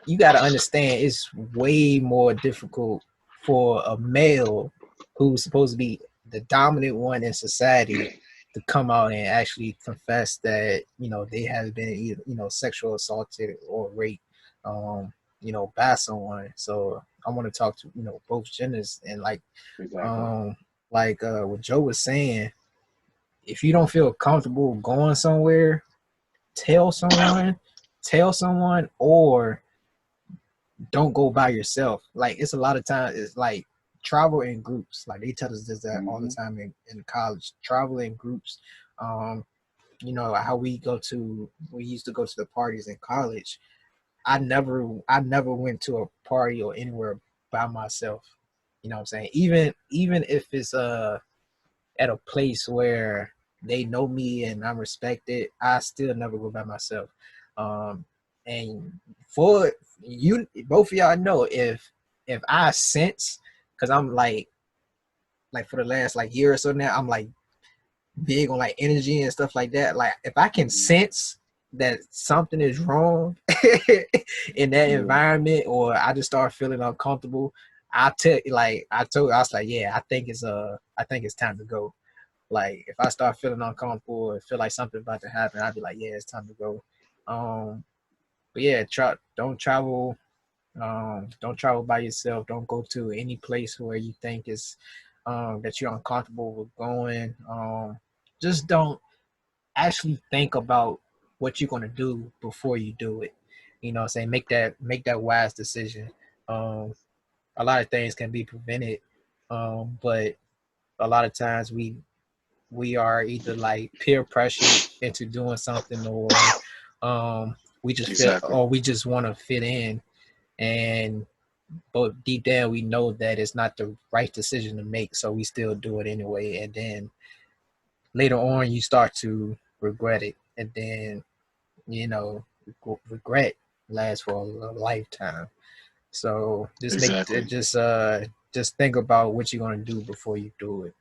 you got to understand it's way more difficult for a male who's supposed to be the dominant one in society to come out and actually confess that they have been either sexual assaulted or raped by someone. So I want to talk to both genders, and what Joe was saying, if you don't feel comfortable going somewhere, tell someone, or don't go by yourself. Like, it's a lot of times it's like travel in groups. Like, they tell us this that all the time in college. Travel in groups. How we used to go to the parties in college. I never went to a party or anywhere by myself. You know what I'm saying? Even if it's at a place where they know me and I'm respected, I still never go by myself. And for you, both of y'all know, if I sense, because I'm like for the last year or so now, I'm like big on like energy and stuff like that. Like, if I can sense that something is wrong in that environment, or I just start feeling uncomfortable, I was like, yeah, I think it's time to go. Like, if I start feeling uncomfortable or feel like something's about to happen, I'd be like, yeah, it's time to go. But yeah, don't travel by yourself. Don't go to any place where you think is that you're uncomfortable with going. Just don't actually think about what you're gonna do before you do it. You know what I'm saying? Make that wise decision. A lot of things can be prevented, but a lot of times we are either like peer pressured into doing something, or we just we just want to fit in, but deep down we know that it's not the right decision to make, so we still do it anyway, and then later on you start to regret it, and then regret lasts for a lifetime. So just think about what you're going to do before you do it.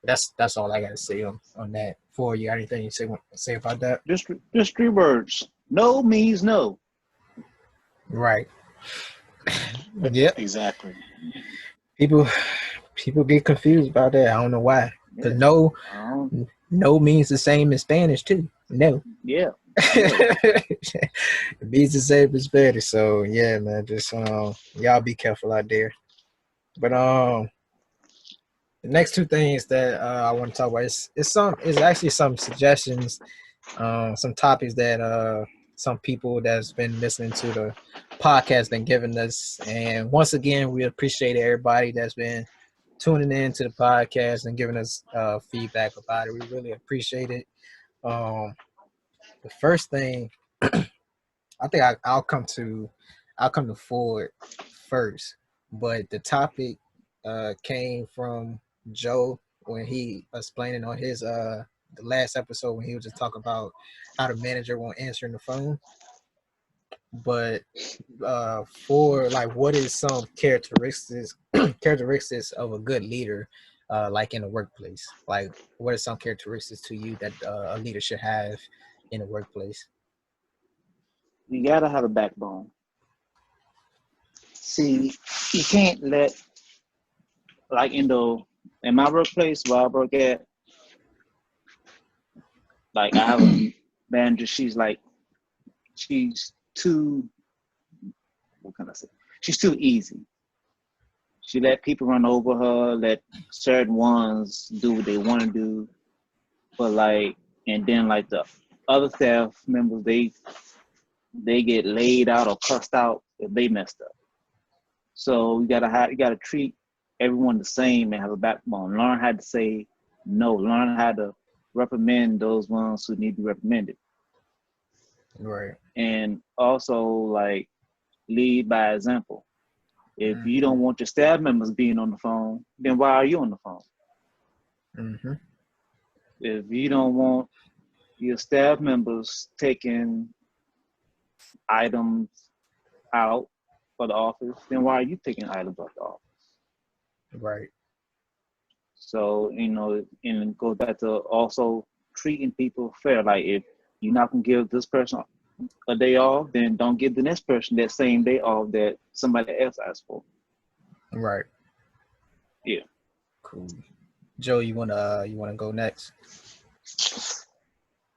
That's all I got to say on that. For you, got anything you say about that? Just 3 words. No means no. Right. Yep. Exactly. People get confused about that. I don't know why. Because no means the same in Spanish too. No. Yeah. It means the same in Spanish. So yeah, man, just y'all be careful out there. But the next 2 things that I want to talk about is actually some suggestions, some topics that some people that's been listening to the podcast been giving us. And once again, we appreciate everybody that's been tuning in to the podcast and giving us feedback about it. We really appreciate it. The first thing, I think I'll come to Ford first, but the topic came from Joe when he explaining on his the last episode, when he was just talking about how the manager won't answer the phone. But for what is some characteristics of a good leader, like in the workplace? Like, what are some characteristics to you that a leader should have in the workplace? You gotta have a backbone. See, you can't let, in my workplace where I work at, I have a manager. She's too, what can I say? She's too easy. She let people run over her, let certain ones do what they want to do, but and then the other staff members, they get laid out or cussed out if they messed up. So you gotta treat everyone the same and have a backbone. Learn how to say No, learn how to reprimand those ones who need to be reprimanded. Right. And also, like, lead by example. If you don't Mm-hmm. want your staff members being on the phone, then why are you on the phone? Mm-hmm. If you don't want your staff members taking items out for the office, then why are you taking items out the office? Right. So, and it goes back to also treating people fair. Like, if you're not gonna give this person a day off, then don't give the next person that same day off that somebody else asked for. Right. Yeah. Cool. Joe, you wanna go next?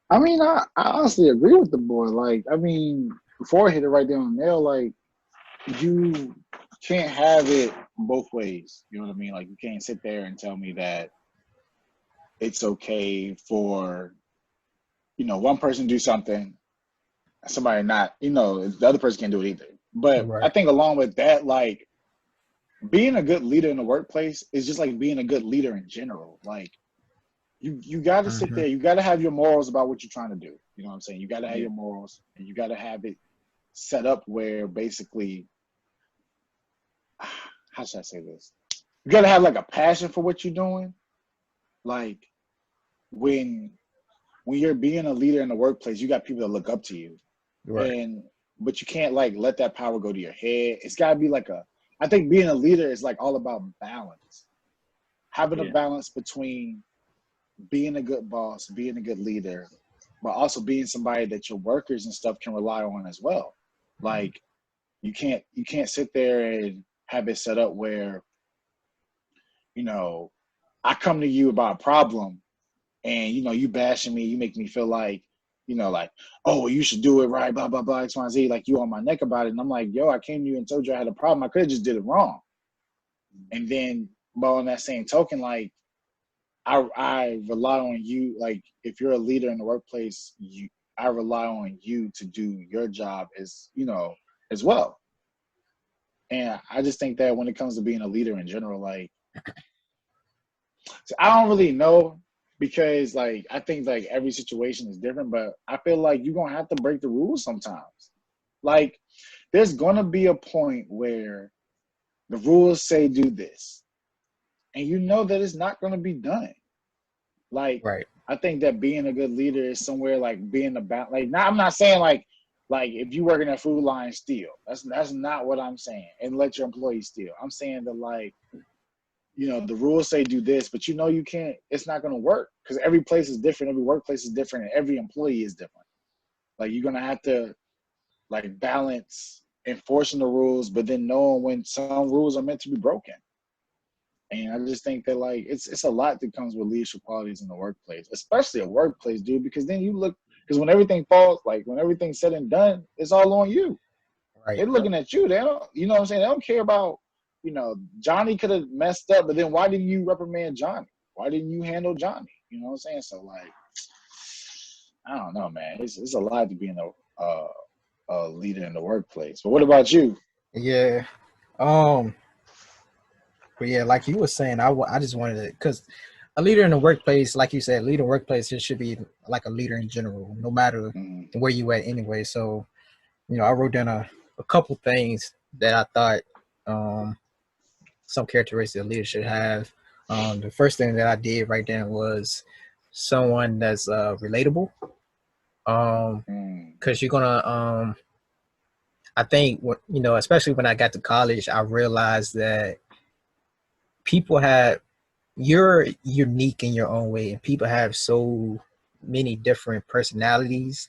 I mean, I honestly agree with the boy. Like, I mean, before I hit it right there on the nail, like, you can't have it both ways. You know what I mean? Like, you can't sit there and tell me that it's okay for, one person do something, somebody not, the other person can't do it either. But I Right. think along with that, like, being a good leader in the workplace is just like being a good leader in general. Like, you got to sit Mm-hmm. there. You got to have your morals about what you're trying to do. You know what I'm saying? You got to have Yeah. your morals, and you got to have it set up where basically, how should I say this? You got to have like a passion for what you're doing. Like, when you're being a leader in the workplace, you got people that look up to you, Right. but you can't like let that power go to your head. It's got to be like I think being a leader is like all about balance, having a Yeah. balance between being a good boss, being a good leader, but also being somebody that your workers and stuff can rely on as well. Like, you can't sit there and have it set up where, I come to you about a problem and you bashing me, you make me feel like, like, oh, well, you should do it right, blah blah blah, X, Y, Z, like you on my neck about it. And I'm like, yo, I came to you and told you I had a problem. I could have just did it wrong. And then, but on that same token, like, I rely on you. Like, if you're a leader in the workplace, I rely on you to do your job as well. And I just think that when it comes to being a leader in general, like, so I don't really know, because like I think like every situation is different, but I feel like you're gonna have to break the rules sometimes. Like, there's gonna be a point where the rules say do this, and you know that it's not gonna be done. Like, Right. I think that being a good leader is somewhere like being about, like, not, I'm not saying like if you work in a food line, steal. That's not what I'm saying. And let your employees steal. I'm saying that, like, the rules say do this, but you can't. It's not gonna work because every place is different. Every workplace is different, and every employee is different. Like, you're gonna have to like balance enforcing the rules, but then knowing when some rules are meant to be broken. And I just think that, like, it's a lot that comes with leadership qualities in the workplace, especially a workplace, dude, because then because when everything falls, like when everything's said and done, it's all on you. Right. They're looking at you. They don't, you know what I'm saying? They don't care about, Johnny could have messed up, but then why didn't you reprimand Johnny? Why didn't you handle Johnny? You know what I'm saying? So, like, I don't know, man. It's a lot to being a leader in the workplace. But what about you? Yeah. But yeah, like you were saying, I just wanted to, because a leader in the workplace, like you said, leader in the workplace, it should be like a leader in general, no matter Mm, where you at anyway. So, I wrote down a couple things that I thought some characteristics a leader should have. The first thing that I did write down was someone that's relatable. mm, Because you're gonna I think especially when I got to college, I realized that people have you're unique in your own way, and people have so many different personalities.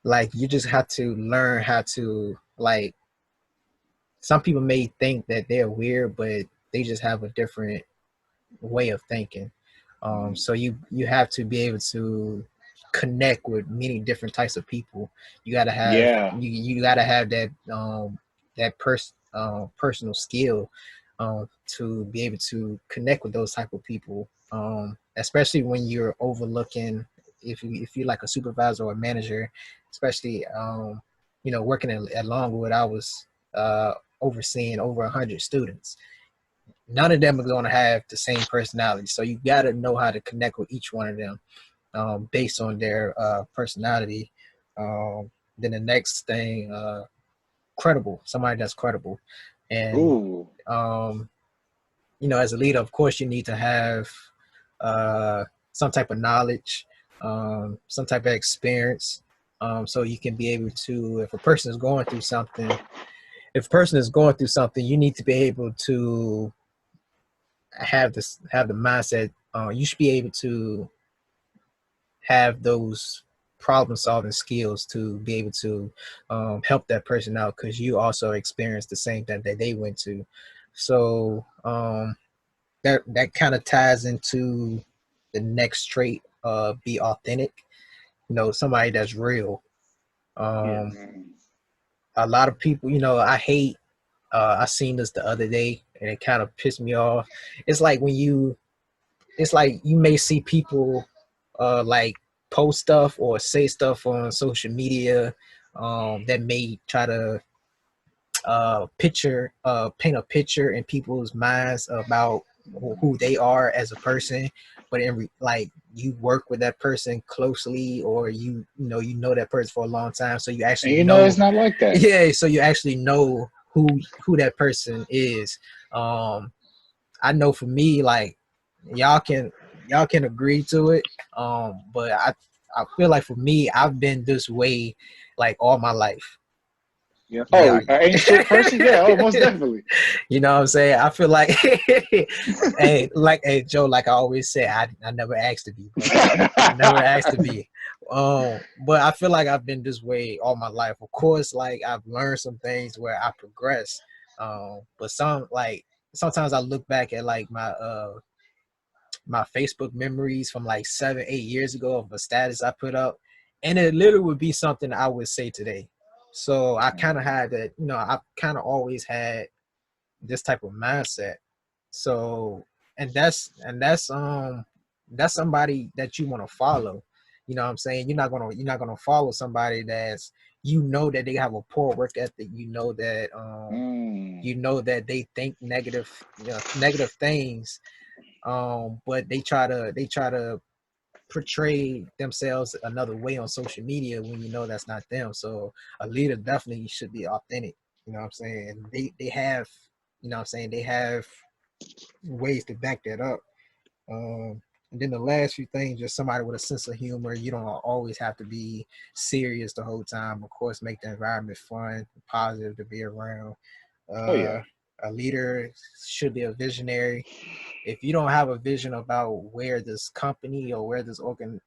Like, you just have to learn how to, like, some people may think that they're weird, but they just have a different way of thinking. mm. So you have to be able to connect with many different types of people. You gotta have Yeah. you gotta have that personal skill to be able to connect with those type of people. Especially when you're overlooking, if you're like a supervisor or a manager, especially working at Longwood, I was overseeing over 100 students. none of them are going to have the same personality. So you got to know how to connect with each one of them based on their personality. Then the next thing, credible, somebody that's credible. And, Ooh. As a leader, of course, you need to have some type of knowledge, some type of experience. So you can be able to, if a person is going through something, you need to be able to have the mindset. You should be able to have those problem solving skills to be able to help that person out, because you also experienced the same thing that they went to. So that kind of ties into the next trait, be authentic. Somebody that's real. Yeah. A lot of people, I hate. I seen this the other day, and it kind of pissed me off. It's like you may see people like post stuff or say stuff on social media that may try to paint a picture in people's minds about who they are as a person. But like, you work with that person closely, or you know that person for a long time, so you actually And know. it's not like that. Yeah, so you actually know who that person is. I know for me, like, y'all can agree to it, but I feel like for me, I've been this way like all my life. Yeah. Oh, Yeah. ain't shit person? Yeah, oh, most definitely. You know what I'm saying? I feel like, hey, Joe, like I always say, I never asked to be, bro. I never asked to be. But I feel like I've been this way all my life. Of course, like, I've learned some things where I progress. But sometimes I look back at like my Facebook memories from like 7-8 years ago of a status I put up, and it literally would be something I would say today. So I kind of had that, I've kind of always had this type of mindset. So, and that's somebody that you want to follow. You know what I'm saying? You're not gonna follow somebody that's, that they have a poor work ethic. That they think negative things. But they try to portray themselves another way on social media when that's not them. So a leader definitely should be authentic. You know what I'm saying? They have, they have ways to back that up. And then the last few things, just somebody with a sense of humor. You don't always have to be serious the whole time. Of course, make the environment fun, positive to be around. Oh yeah. A leader should be a visionary. If you don't have a vision about where this company or where this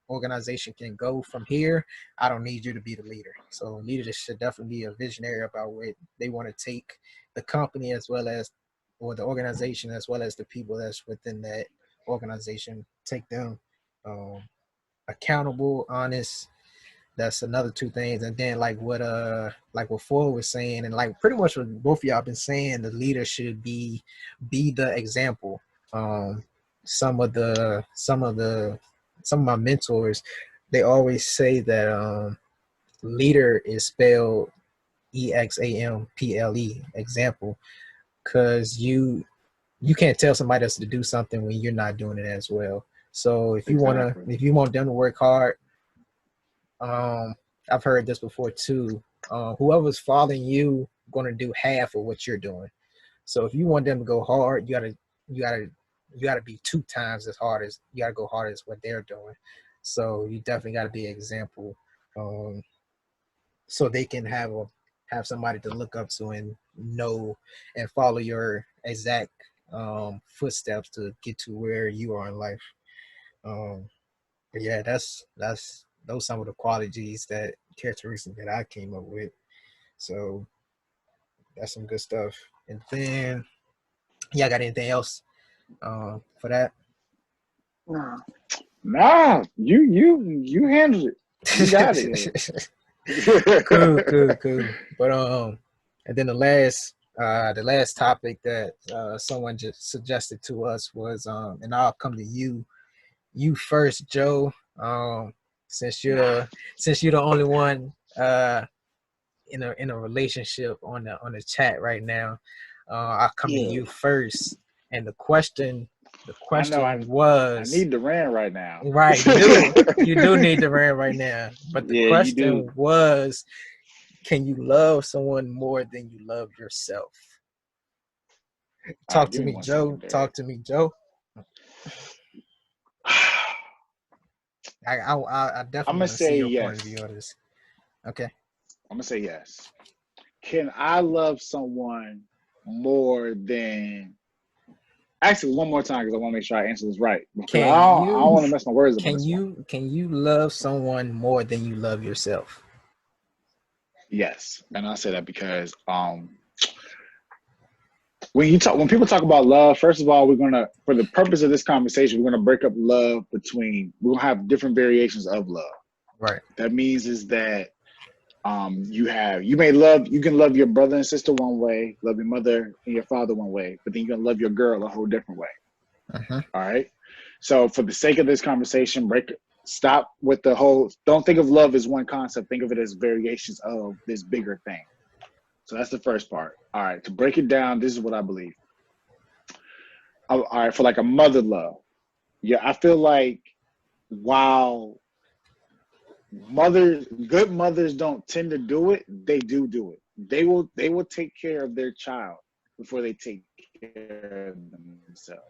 organization can go from here, I don't need you to be the leader. So leaders should definitely be a visionary about where they want to take the company, as well as, or the organization, as well as the people that's within that organization. Take them accountable, honest. That's another two things. And then like what Ford was saying, and like pretty much what both of y'all been saying, the leader should be the example. um some of my mentors, they always say that leader is spelled EXAMPLE, example, because you can't tell somebody else to do something when you're not doing it as well. So if you want them to work hard, I've heard this before too. Whoever's following you gonna do half of what you're doing. So if you want them to go hard, you gotta be 2 times as hard as you gotta go hard as what they're doing. So you definitely gotta be an example, so they can have somebody to look up to and know and follow your exact footsteps to get to where you are in life. But yeah, that's those some of the qualities, that characteristics that I came up with. So that's some good stuff. And then, yeah, got anything else for that? Nah, you handled it. You got it. Cool. But and then the last topic that someone just suggested to us was and I'll come to you first, Joe. Since you're the only one in a relationship on the chat right now, I'll come to you first. And the question I know I was, need Durand right now. right, you do need Durand right now. But the Yeah, you do. question was, can you love someone more than you love yourself? All Talk right, to give me me, 1 Joe. second, Talk to me, Joe. I I'm definitely gonna want to see say your point of yes. view on this. Okay. I'm gonna say yes. Can I love someone more than? Actually, one more time because I want to make sure I answer this right. Because Can I don't want to you mess my words up on this one. can you love someone more than you love yourself? Yes, and I say that because when people talk about love, first of all, for the purpose of this conversation, we're gonna break up love we're gonna have different variations of love. Right. That means is that you can love your brother and sister one way, love your mother and your father one way, but then you're gonna love your girl a whole different way. Uh-huh. All right. So for the sake of this conversation, stop with the whole. Don't think of love as one concept. Think of it as variations of this bigger thing. So that's the first part. All right. To break it down, this is what I believe. All right. For like a mother love, yeah, I feel like while good mothers don't tend to do it, they do it. They will take care of their child before they take care of themselves.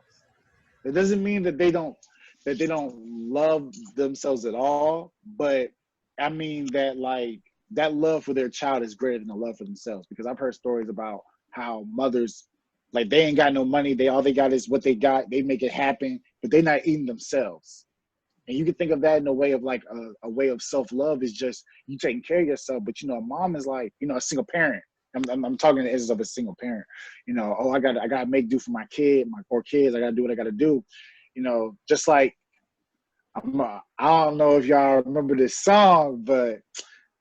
It doesn't mean that they don't love themselves at all, but I mean that like that love for their child is greater than the love for themselves, because I've heard stories about how mothers, like, they ain't got no money, all they got is what they got, they make it happen, but they're not eating themselves. And you can think of that in a way of like a way of self-love is just you taking care of yourself. But a mom is like, a single parent. I'm talking as of a single parent. I gotta make do for my kid, my 4 kids. I gotta do what I gotta do. Just like I don't know if y'all remember this song, but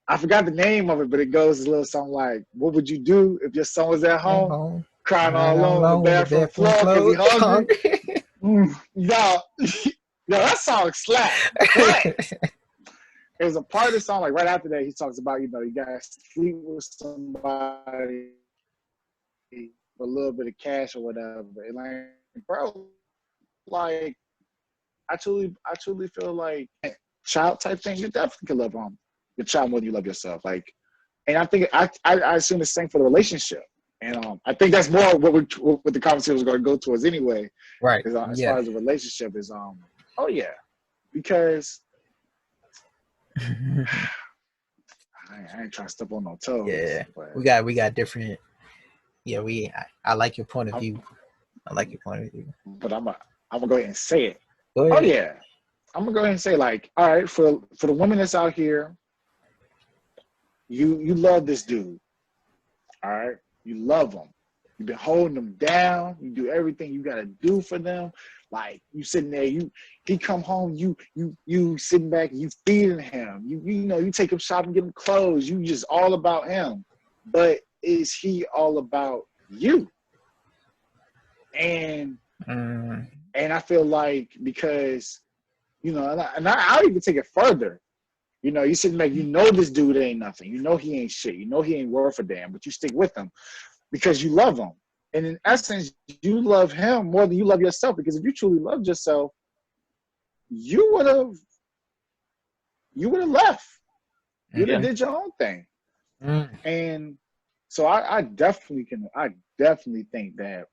I forgot the name of it. But it goes a little something like, "What would you do if your son was at home, crying all alone on the bathroom floor because he hungry?" Y'all, that song slapped. But there's a part of the song, like right after that, he talks about, you gotta sleep with somebody for a little bit of cash or whatever. And like, bro, like I truly feel like child type thing, you definitely can love your child more than you love yourself. Like, and I think I assume the same for the relationship. And I think that's more what the conversation was going to go towards anyway. Right. As far as the relationship is, oh yeah, because I ain't trying to step on no toes. Yeah, but we got different. Yeah, I like your point of view. I like your point of view. But I'm gonna go ahead and say it. Go ahead. Oh yeah, I'm gonna go ahead and say, like, all right, for the woman that's out here, you love this dude. All right, you love him. You've been holding them down. You do everything you gotta do for them. Like, you sitting there, he come home, you sitting back, you feeding him. You take him shopping, get him clothes. You just all about him. But is he all about you? And I feel like, because I'll even take it further. You sitting back, this dude ain't nothing. He ain't shit. He ain't worth a damn, but you stick with him because you love him. And in essence, you love him more than you love yourself, because if you truly loved yourself, you would have left. You would have did your own thing. And so I definitely think that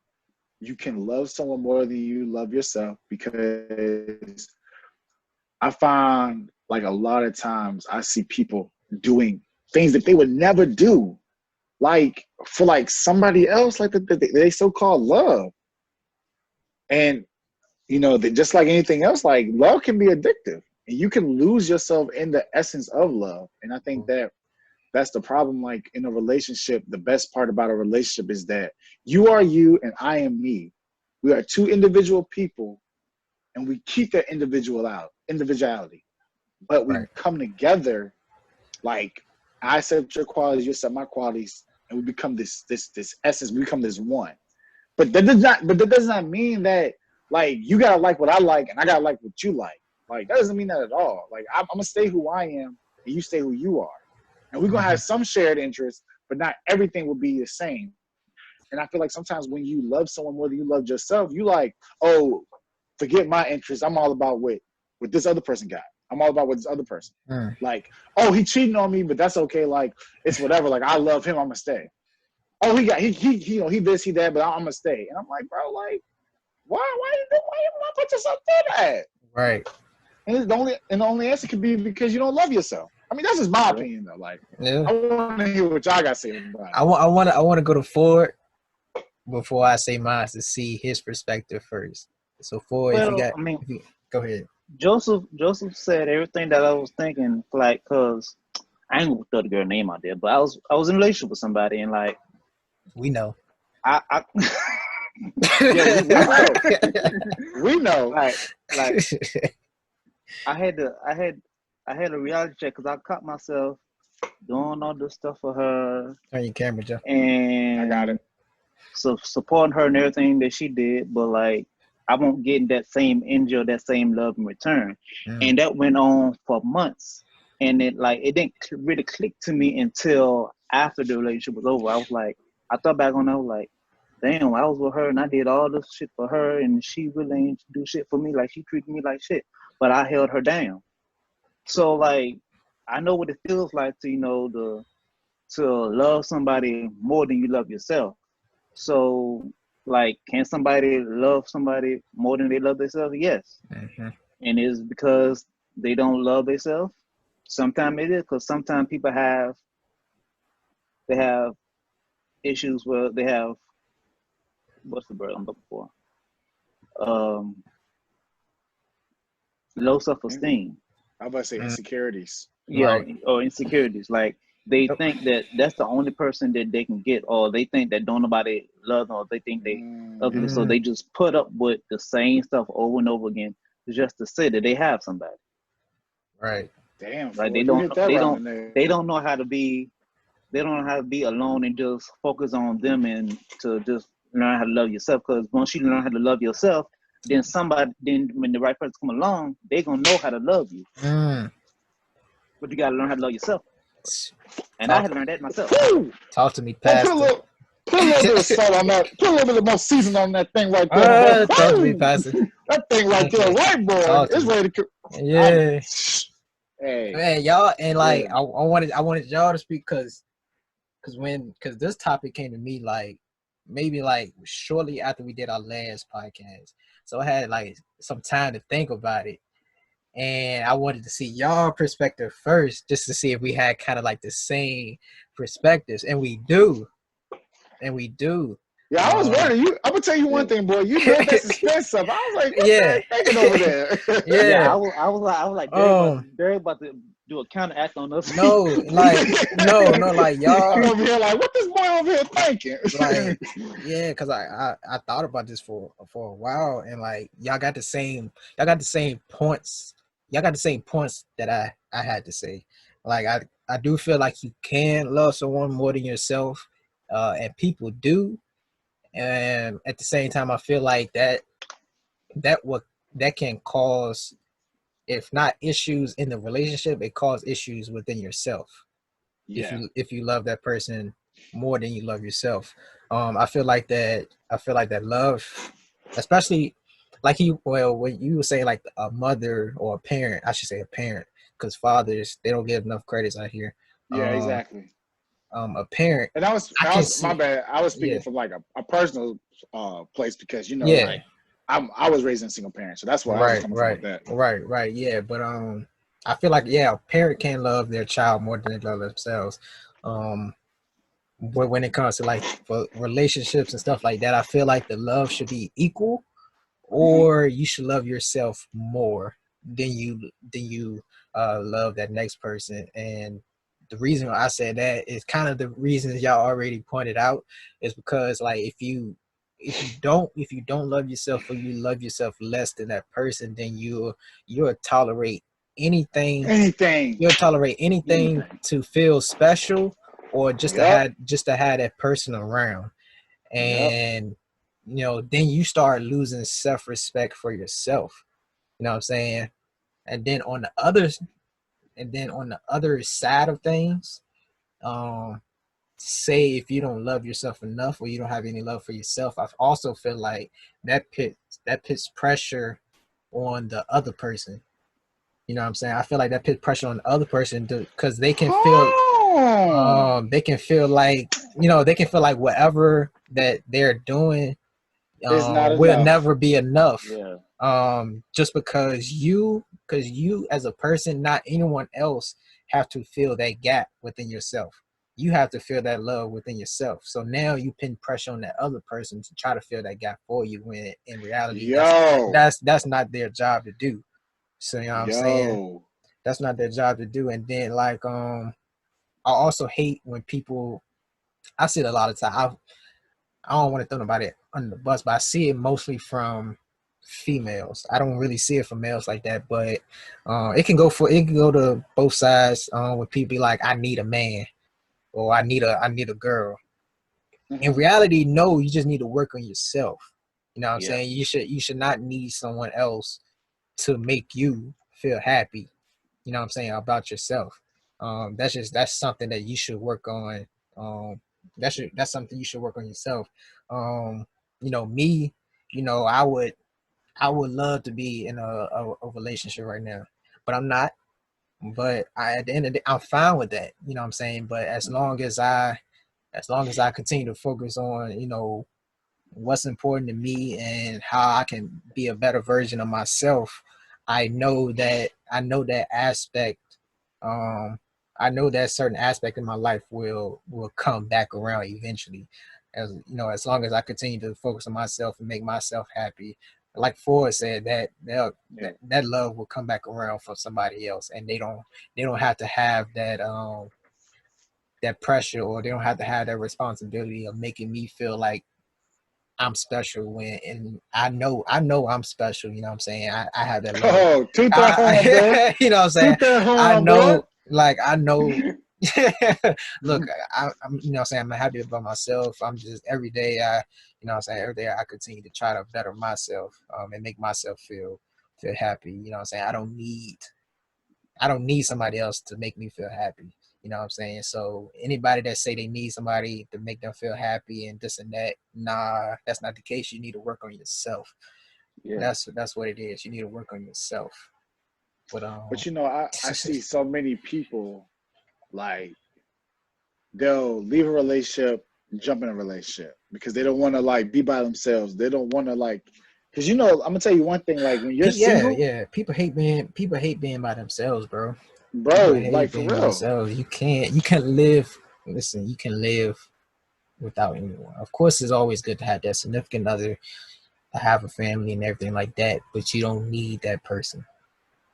you can love someone more than you love yourself, because I find, like, a lot of times I see people doing things that they would never do, like, for like somebody else, like they so-called love. And just like anything else, like, love can be addictive, and you can lose yourself in the essence of love. And I think that that's the problem. Like, in a relationship, the best part about a relationship is that you are you and I am me. We are two individual people, and we keep that individuality. But we come together, like, I accept your qualities, you accept my qualities, and we become this essence. We become this one. But that does not mean that, like, you gotta like what I like and I gotta like what you like. Like, that doesn't mean that at all. Like, I'm gonna stay who I am and you stay who you are, and we're gonna have some shared interests, but not everything will be the same. And I feel like sometimes when you love someone more than you love yourself, you like, oh, forget my interests. I'm all about what this other person got. I'm all about what this other person. Like, oh, he cheating on me, but that's okay. Like, it's whatever. Like, I love him. I'm gonna stay. Oh, he you know, he this, he that, but I'm gonna stay. And I'm like, bro, like, why you not put yourself through that? Right. And the only answer could be because you don't love yourself. I mean, that's just my opinion though. Like, I want to hear what y'all got to say about it. I want to go to Ford before I say mine to see his perspective first. So Ford, go ahead. Joseph said everything that I was thinking, like, cause I ain't gonna throw the girl name out there, but I was in a relationship with somebody, and like, we know. I yeah, we know. Like I had a reality check because I caught myself doing all this stuff for her. On your camera, Joe. And I got it. So supporting her and everything that she did, but like I won't get that same energy or that same love in return. And that went on for months. And it didn't really click to me until after the relationship was over. I was like, I thought back on it, I was like, damn, I was with her and I did all this shit for her and she really ain't do shit for me. Like, she treated me like shit, but I held her down. So like, I know what it feels like to, you know, to love somebody more than you love yourself. So like, can somebody love somebody more than they love themselves? Yes. And it's because they don't love themselves. Sometimes it is because sometimes people have issues where they have, what's the word I'm looking for? Low self-esteem. I was about to say insecurities. Yeah, right. Or insecurities. Like, they think that that's the only person that they can get, or they think that don't nobody love them, or they think they ugly, so they just put up with the same stuff over and over again just to say that they have somebody. Right. Damn. Right. They don't know how to be. They don't know how to be alone and just focus on them and to just learn how to love yourself. Because once you learn how to love yourself, then when the right person come along, they gonna know how to love you. But you gotta learn how to love yourself. And I had to learn that myself. Talk to me, Pastor. Put a little bit of salt on that. Put a little bit more season on that thing right there. Talk to me, Pastor. That thing right there, white boy, it's ready to. Yeah. Hey, man, y'all, and like I wanted y'all to speak because this topic came to me like maybe like shortly after we did our last podcast, so I had like some time to think about it, and I wanted to see y'all perspective first, just to see if we had kind of like the same perspectives, and we do. Yeah, I was wondering. I'm gonna tell you one thing, boy. You built that suspense up. I was like, what's thinking over there? Yeah, I was like, they're about to do a counteract on us. No, like y'all. I'm over here like, what this boy over here thinking? Like, yeah, because I thought about this for a while, and like y'all got the same points. Y'all got the same points that I had to say. Like I do feel like you can love someone more than yourself, and people do. And at the same time, I feel like that can cause, if not issues in the relationship, it causes issues within yourself. Yeah. If you love that person more than you love yourself. I feel like that love, especially like when you say like a mother or a parent, I should say a parent, because fathers, they don't get enough credits out here. Yeah, exactly. A parent. And my bad. I was speaking from like a personal place, because like I was raised in a single parent, so that's why I was coming from with that. Right. Yeah, but I feel like a parent can love their child more than they love themselves. But when it comes to like for relationships and stuff like that, I feel like the love should be equal, or you should love yourself more than you love that next person. And the reason I said that is kind of the reasons y'all already pointed out, is because like if you don't love yourself, or you love yourself less than that person, then you'll tolerate anything. You'll tolerate anything to feel special, or just to have that person around. And then you start losing self-respect for yourself. You know what I'm saying? And then on the other side of things, say if you don't love yourself enough or you don't have any love for yourself, I also feel like that puts pressure on the other person. You know what I'm saying? I feel like that puts pressure on the other person because they can feel like, you know, they can feel like whatever that they're doing It's not will enough. never be enough. Yeah. Just because you as a person, not anyone else, have to fill that gap within yourself. You have to feel that love within yourself. So now you pin pressure on that other person to try to fill that gap for you, when in reality that's not their job to do. So you know what I'm saying? That's not their job to do. And then like I also hate when people, I see it a lot of time. I don't want to throw nobody under the bus, but I see it mostly from females. I don't really see it from males like that, but it can go to both sides. When people be like, "I need a man," or "I need a girl." In reality, no, you just need to work on yourself. You know what I'm saying? You should not need someone else to make you feel happy. You know what I'm saying, about yourself. That's something that you should work on. That's something you should work on yourself. You know, me, you know, I would love to be in a relationship right now, but I'm not. But at the end of the day, I'm fine with that. You know what I'm saying? But as long as I continue to focus on, you know, what's important to me and how I can be a better version of myself, I know that aspect. I know that certain aspect in my life will come back around eventually. As you know, as long as I continue to focus on myself and make myself happy, like Ford said, that love will come back around for somebody else, and they don't have to have that pressure, or they don't have to have that responsibility of making me feel like I'm special, and I know I'm special. You know what I'm saying? I have that love. Oh, toot that horn, bro. You know what I'm saying? Toot that I horn, boy. know, look, I'm, you know what I'm saying, I'm happy about myself. I'm just every day you know what I'm saying, every day I continue to try to better myself, and make myself feel happy. You know what I'm saying? I don't need somebody else to make me feel happy. You know what I'm saying? So anybody that say they need somebody to make them feel happy and this and that, nah, that's not the case. You need to work on yourself. Yeah. That's what it is. You need to work on yourself. But you know, I see so many people like they'll leave a relationship, jump in a relationship because they don't want to like be by themselves. They don't want to like, because you know, I'm gonna tell you one thing. Like when you're single, yeah. People hate being by themselves, bro. People bro, hate like for being by real. themselves. You can't live. Listen, you can live without anyone. Of course, it's always good to have that significant other, to have a family and everything like that, but you don't need that person.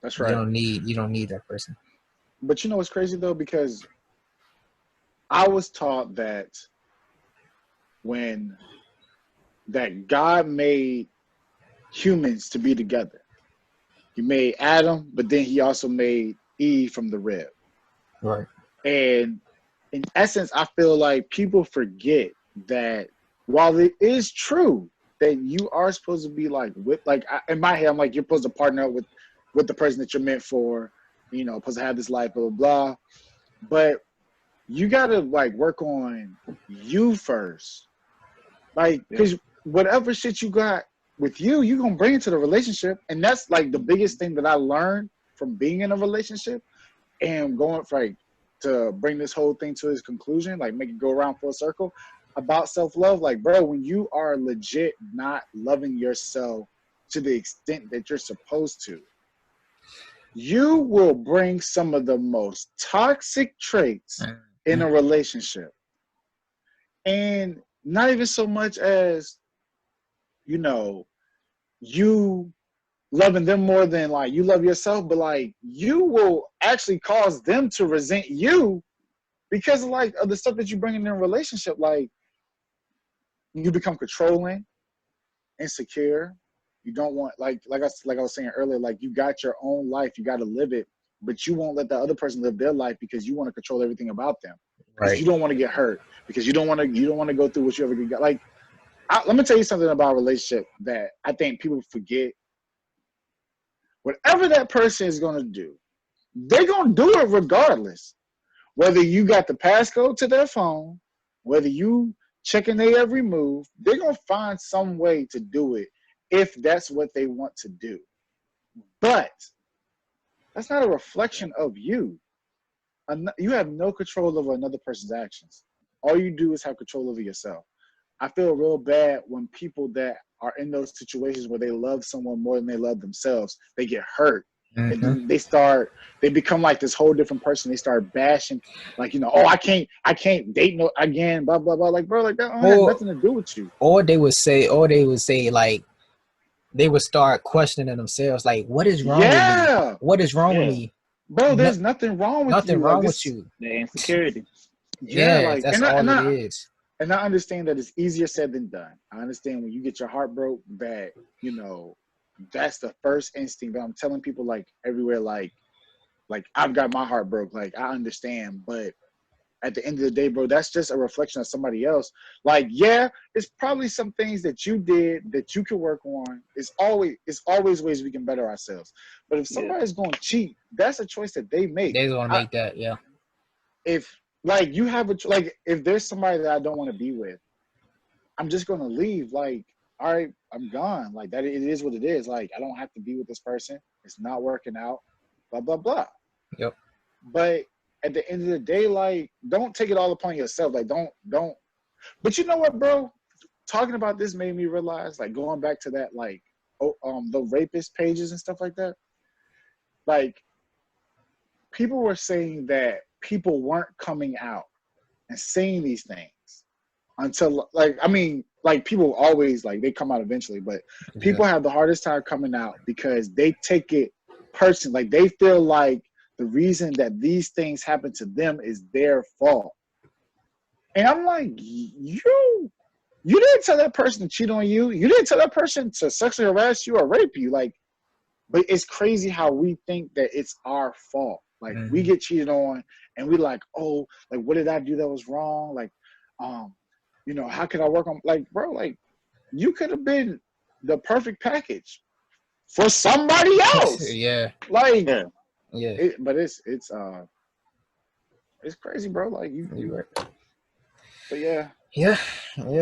That's You right. don't need that person. But you know what's crazy though, because I was taught that when that God made humans to be together. He made Adam, but then he also made Eve from the rib. Right. And in essence, I feel like people forget that while it is true that you are supposed to be like with, like in my head, I'm like, you're supposed to partner up with the person that you're meant for, you know, supposed to have this life, blah, blah, blah. But you got to like work on you first. Like, because whatever shit you got with you, you're going to bring it to the relationship. And that's like the biggest thing that I learned from being in a relationship and going for like, to bring this whole thing to its conclusion, like make it go around full circle about self-love. Like, bro, when you are legit not loving yourself to the extent that you're supposed to, you will bring some of the most toxic traits in a relationship. And not even so much as, you know, you loving them more than like you love yourself, but like you will actually cause them to resent you because of like of the stuff that you bring in a relationship. Like you become controlling, insecure. You don't want like I was saying earlier, like you got your own life, you got to live it, but you won't let the other person live their life because you want to control everything about them. Because you don't want to get hurt. Because you don't want to go through what you ever got. Like let me tell you something about a relationship that I think people forget. Whatever that person is going to do, they're going to do it regardless. Whether you got the passcode to their phone, Whether you checking their every move, they're gonna find some way to do it if that's what they want to do. But that's not a reflection of you. You have no control over another person's actions. All you do is have control over yourself. I feel real bad when people that are in those situations where they love someone more than they love themselves, they get hurt. And then they become like this whole different person. They start bashing, like, oh, I can't date no again, blah, blah, blah. Like, bro, like that has nothing to do with you. Or they would say, like, they would start questioning themselves, like, what is wrong with me? What is wrong with me? Bro, there's nothing wrong with you. Nothing wrong with you. The insecurity. Like, that's all it is. And I understand that it's easier said than done. I understand when you get your heart broke that, that's the first instinct. But I'm telling people, like, everywhere, like I've got my heart broke. Like, I understand. But at the end of the day, bro, that's just a reflection of somebody else. Like, yeah, it's probably some things that you did that you can work on. It's always ways we can better ourselves. But if somebody's going to cheat, that's a choice that they make. They're going to make that, yeah. If, like, you have if there's somebody that I don't want to be with, I'm just going to leave. Like, all right, I'm gone. Like, that, it is what it is. Like, I don't have to be with this person. It's not working out, blah, blah, blah. Yep. But at the end of the day, like, don't take it all upon yourself. Like, don't. But you know what, bro? Talking about this made me realize, like, going back to that, like, the rapist pages and stuff like that. Like, people were saying that people weren't coming out and saying these things until, like, I mean, like, people always, like, they come out eventually, but people have the hardest time coming out because they take it personally. Like, they feel like the reason that these things happen to them is their fault. And I'm like, you didn't tell that person to cheat on you. You didn't tell that person to sexually harass you or rape you. Like, but it's crazy how we think that it's our fault. Like, we get cheated on and we like, oh, like, what did I do that was wrong? Like, how can I work on, like, bro, like, you could have been the perfect package for somebody else. Like, but it's crazy, bro. Like, you right. But yeah.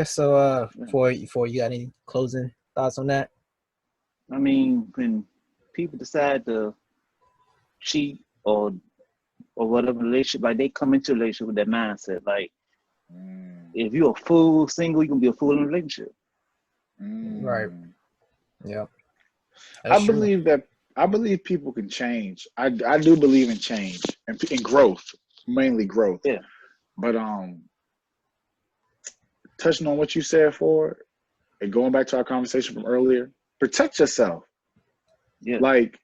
So, for you got any closing thoughts on that? I mean, when people decide to cheat or whatever relationship, like, they come into a relationship with that mindset. Like, if you're a fool single, you're gonna be a fool in a relationship. Right. Yeah. I believe people can change. I do believe in change and growth, mainly growth. Yeah. But touching on what you said, Ford, and going back to our conversation from earlier, protect yourself. Yeah. Like,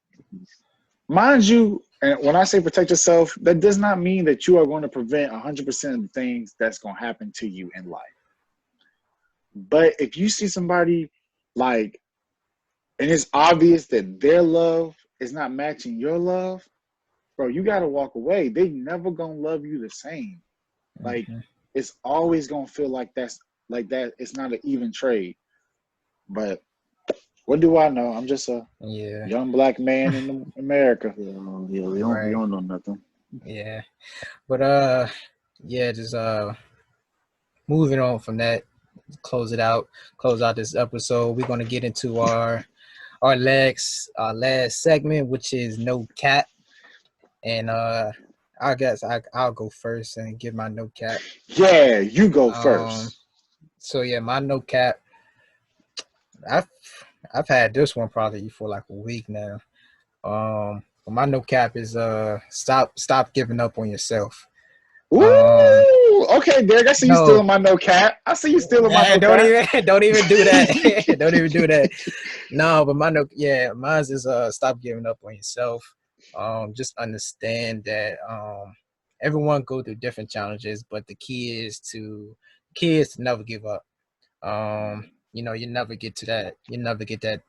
mind you, and when I say protect yourself, that does not mean that you are going to prevent 100% of the things that's going to happen to you in life. But if you see somebody, like, and it's obvious that their love is not matching your love, bro, you got to walk away. They never going to love you the same. Like, it's always going to feel like that. It's not an even trade. But what do I know? I'm just a young black man in America. We don't know nothing. Yeah. But, just moving on from that, close out this episode. We're going to get into our last segment, which is no cap. And I guess I'll go first and give my no cap. Yeah, you go first. So my no cap. I've had this one probably for like a week now. But my no cap is stop giving up on yourself. Ooh, okay, Derek. I see you stealing my no cap. I see you stealing my no cap. Don't even do that. Don't even do that. No, but mine is stop giving up on yourself. Just understand that everyone go through different challenges, but the key is to never give up. You never get to that. You never get to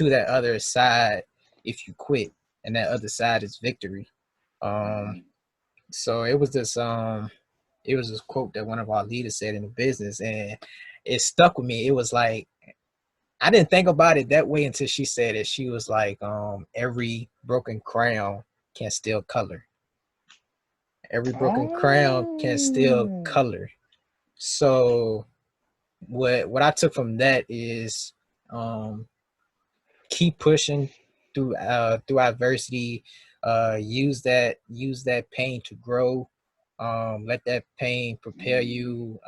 that other side if you quit, and that other side is victory. So it was this quote that one of our leaders said in the business, and it stuck with me. It was like, I didn't think about it that way until she said it. She was like, every broken crown can still color. Every broken crown can still color. So what I took from that is keep pushing through adversity. Use that pain to grow. Let that pain prepare you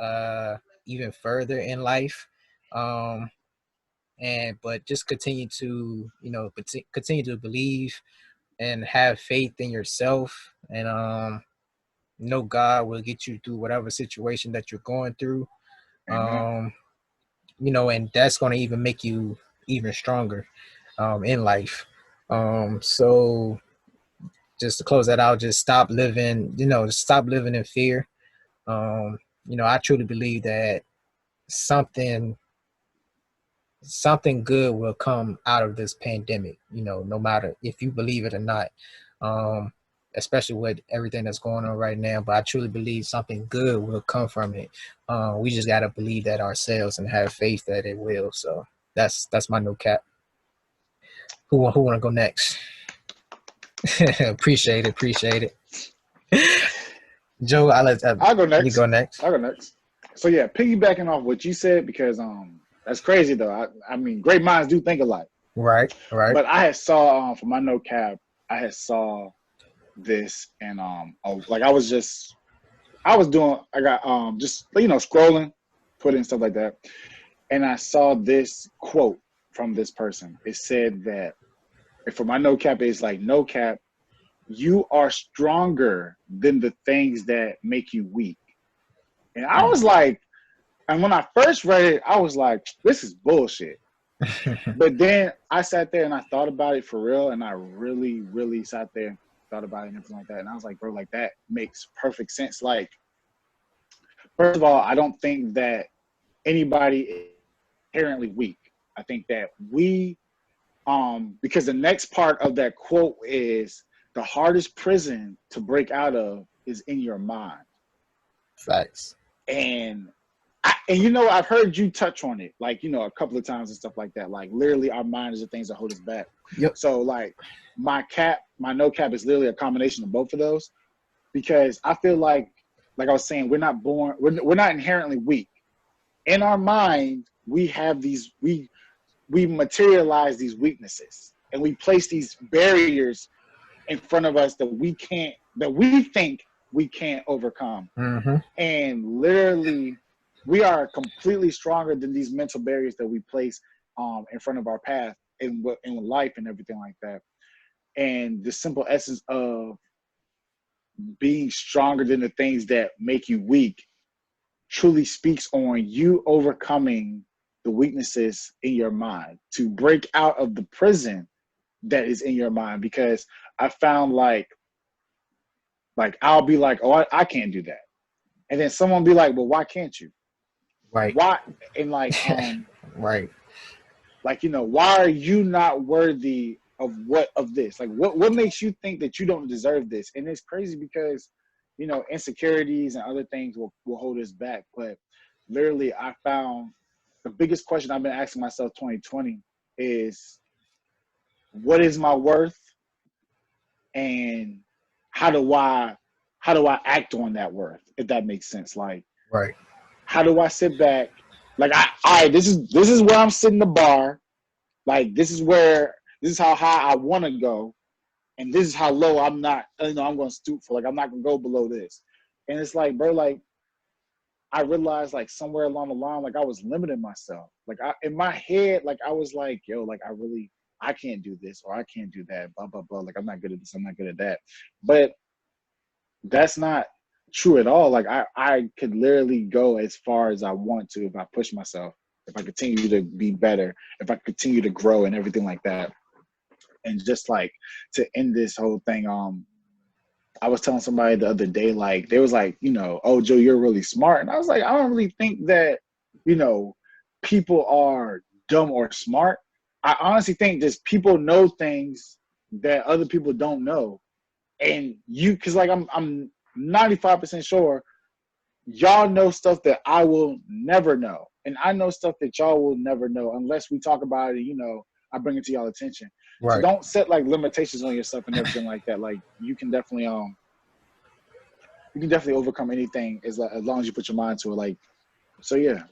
even further in life. But just continue to continue to believe and have faith in yourself, and know God will get you through whatever situation that you're going through. And that's going to even make you even stronger in life. So just to close that out, just stop living in fear. I truly believe that something good will come out of this pandemic, no matter if you believe it or not. Especially with everything that's going on right now, but I truly believe something good will come from it. We just got to believe that ourselves and have faith that it will. So that's my no cap. Who want to go next? Appreciate it. Joe, I'll go next. You go next. I'll go next. So yeah, piggybacking off what you said, because that's crazy though. I mean, great minds do think alike. Right. But I had saw for my no cap, I had saw this, and I got just scrolling, Twitter and stuff like that, and I saw this quote from this person. It said that, for my no cap, it's like, no cap, you are stronger than the things that make you weak. And I was like, and when I first read it, I was like, this is bullshit. But then I sat there and I thought about it for real, and I really, really sat there and thought about it and everything like that. And I was like, bro, like, that makes perfect sense. Like, first of all, I don't think that anybody is inherently weak. I think that we, because the next part of that quote is, the hardest prison to break out of is in your mind. Facts. And I've heard you touch on it, like, a couple of times and stuff like that. Like, literally, our mind is the things that hold us back. Yep. So, like, my no cap is literally a combination of both of those, because I feel like I was saying, we're not inherently weak. In our mind, we have these, we materialize these weaknesses, and we place these barriers in front of us that we think we can't overcome. Mm-hmm. And literally, we are completely stronger than these mental barriers that we place in front of our path in life and everything like that. And the simple essence of being stronger than the things that make you weak truly speaks on you overcoming the weaknesses in your mind to break out of the prison that is in your mind. Because I found like I'll be like, oh, I can't do that. And then someone be like, well, why can't you? Right. Why? And like, right. Like, why are you not worthy of this? Like, what makes you think that you don't deserve this? And it's crazy because, insecurities and other things will hold us back. But literally, I found the biggest question I've been asking myself 2020 is, what is my worth? And how do I act on that worth, if that makes sense? Like, right. How do I sit back? Like, this is where I'm sitting the bar. Like, this is how high I want to go, and this is how low I'm not. I'm going to stoop for. Like, I'm not going to go below this. And it's like, bro, like, I realized, like, somewhere along the line, like, I was limiting myself. Like, in my head, like, I was like, yo, like, I can't do this, or I can't do that, blah, blah, blah. Like, I'm not good at this, I'm not good at that. But that's not true at all. Like, I could literally go as far as I want to if I push myself, if I continue to be better, if I continue to grow and everything like that. And just like, to end this whole thing, I was telling somebody the other day, like, they was like, oh, Joe, you're really smart. And I was like, I don't really think that, people are dumb or smart. I honestly think just people know things that other people don't know. And because like, I'm 95% sure y'all know stuff that I will never know. And I know stuff that y'all will never know unless we talk about it, I bring it to y'all attention. Right. So don't set like limitations on yourself and everything like that. Like, you can definitely overcome anything as long as you put your mind to it. Like, So yeah,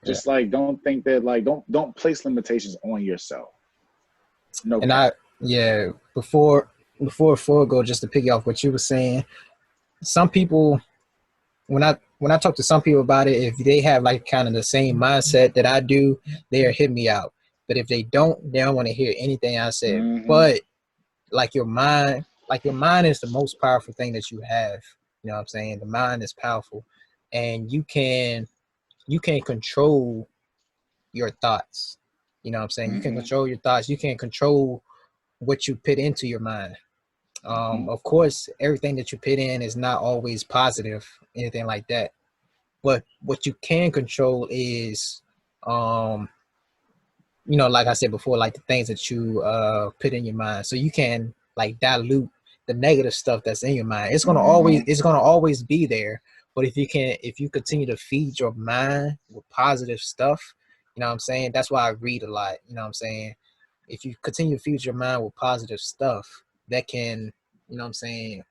just like don't think that like don't place limitations on yourself. No. And before Ford go, just to piggy off what you were saying, some people, when I talk to some people about it, if they have like kind of the same mindset that I do, they'll hit me out. But if they don't want to hear anything I said. Mm-hmm. But like your mind is the most powerful thing that you have. You know what I'm saying? The mind is powerful, and you can control your thoughts. You know what I'm saying? You can control your thoughts. You can control what you put into your mind. Of course, everything that you put in is not always positive, anything like that. But what you can control is, like I said before, like the things that you put in your mind. So you can like dilute the negative stuff that's in your mind. It's gonna always be there. But if you continue to feed your mind with positive stuff, you know what I'm saying? That's why I read a lot. You know what I'm saying? If you continue to feed your mind with positive stuff, that can, you know what I'm saying,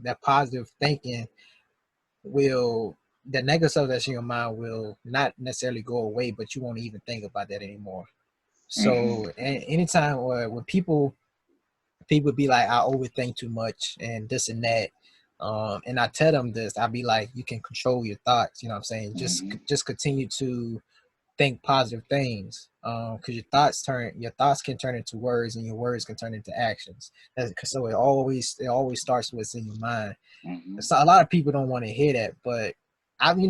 that positive thinking the negative stuff that's in your mind will not necessarily go away, but you won't even think about that anymore. So anytime when people be like, I overthink too much and this and that, and I tell them this, I'll be like, you can control your thoughts. You know what I'm saying? Just continue to think positive things, because your thoughts can turn into words, and your words can turn into actions. So it always starts with what's in your mind. So a lot of people don't want to hear that, but I've been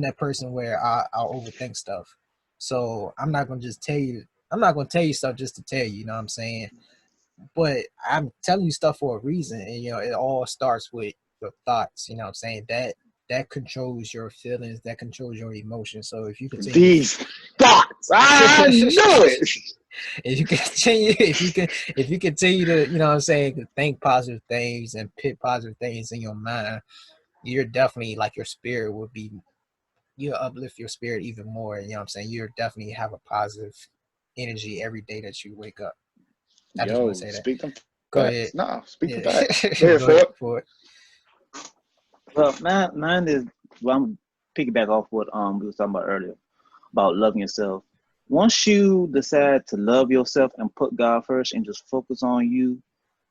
that person where I'll overthink stuff. So I'm not gonna tell you stuff just to tell you. You know what I'm saying? But I'm telling you stuff for a reason, and it all starts with your thoughts. You know what I'm saying? That controls your feelings, that controls your emotions. So if you continue these thoughts, I know it. if you continue to, you know what I'm saying, think positive things and put positive things in your mind, you're definitely like you'll uplift your spirit even more. You know what I'm saying? You'll definitely have a positive energy every day that you wake up. I just want to say that. Speak them. Go ahead. No, speak to that. Go ahead, Ford. Well, mine is, well, I'm piggyback off what we was talking about earlier about loving yourself. Once you decide to love yourself and put God first and just focus on you,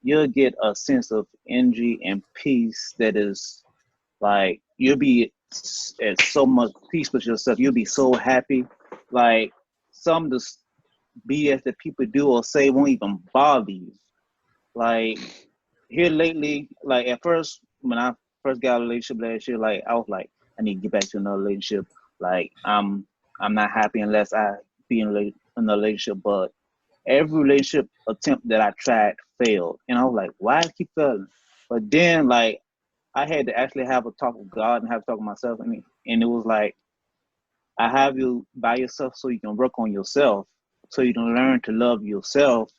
you'll get a sense of energy and peace that is like, you'll be at so much peace with yourself. You'll be so happy. Like, some of the BS that people do or say won't even bother you. Like, here lately, like at first, when I first got a relationship last year, like I was like, I need to get back to another relationship. Like, I'm not happy unless I be in another relationship. But every relationship attempt that I tried failed, and I was like, why I keep failing? But then, like, I had to actually have a talk with God and have a talk with myself, and it was like, I have you by yourself so you can work on yourself, so you can learn to love yourself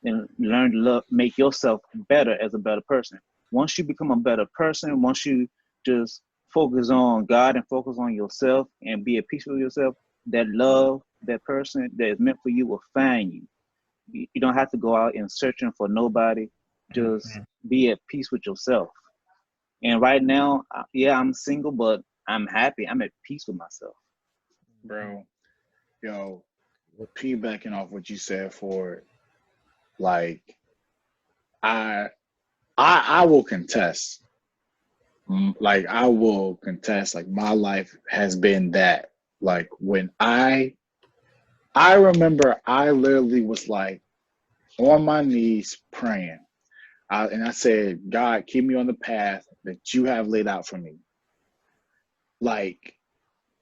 and learn to make yourself better as a better person. Once you become a better person, once you just focus on God and focus on yourself and be at peace with yourself, that love, that person that is meant for you will find you. You don't have to go out and searching for nobody. Just be at peace with yourself. And right now, I'm single, but I'm happy. I'm at peace with myself. bro. Piggybacking off what you said, for like, I will contest. Like, I will contest. Like, my life has been that. Like, when I remember, I literally was like on my knees praying, and I said, God, keep me on the path that you have laid out for me. Like,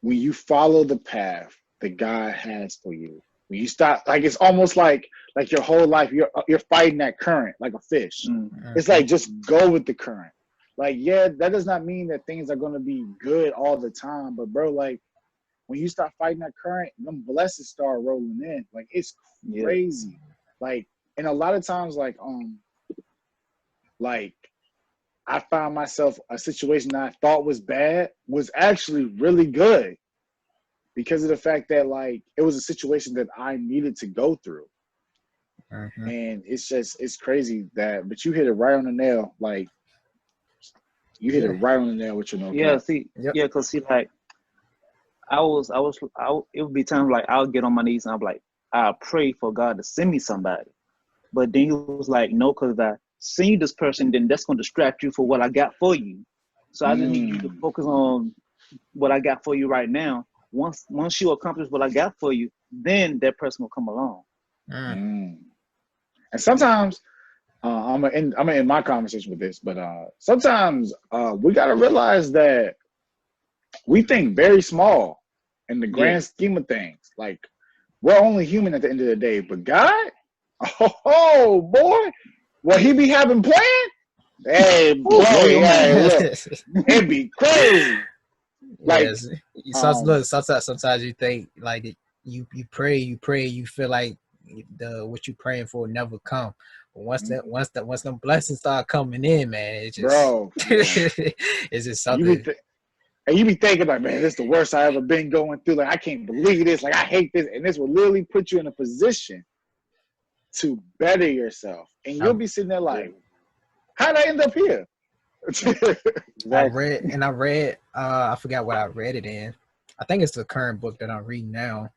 when you follow the path that God has for you, when you stop, like, it's almost like your whole life you're fighting that current like a fish. It's like, just go with the current. Like, yeah, that does not mean that things are going to be good all the time, but bro, like, when you start fighting that current, them blessings start rolling in. Like, it's crazy. Like, and a lot of times, like I found myself, a situation that I thought was bad was actually really good, because of the fact that, like, it was a situation that I needed to go through. And it's crazy that, but you hit it right on the nail. Like, you hit it right on the nail with your no cap. Because see, like, it would be times like I'll get on my knees and I'm like, I pray for God to send me somebody. But then he was like, no, because if I send you this person, then that's going to distract you for what I got for you. So I just need you to focus on what I got for you right now. Once you accomplish what I got for you, then that person will come along. And sometimes, I'm gonna end my conversation with this, but sometimes we gotta realize that we think very small in the grand scheme of things. Like, we're only human at the end of the day, but God, oh boy, what he be having planned? Hey, boy, look, it'd be crazy. Like, yes. Sometimes you think like you pray, you feel like what you praying for never come. But once them blessings start coming in, man, it just bro, it's just something. And you be thinking like, man, this is the worst I ever been going through. Like, I can't believe this. Like, I hate this. And this will literally put you in a position to better yourself. And you'll be sitting there like, how'd I end up here? I read, I forgot what I read it in. I think it's the current book that I'm reading now.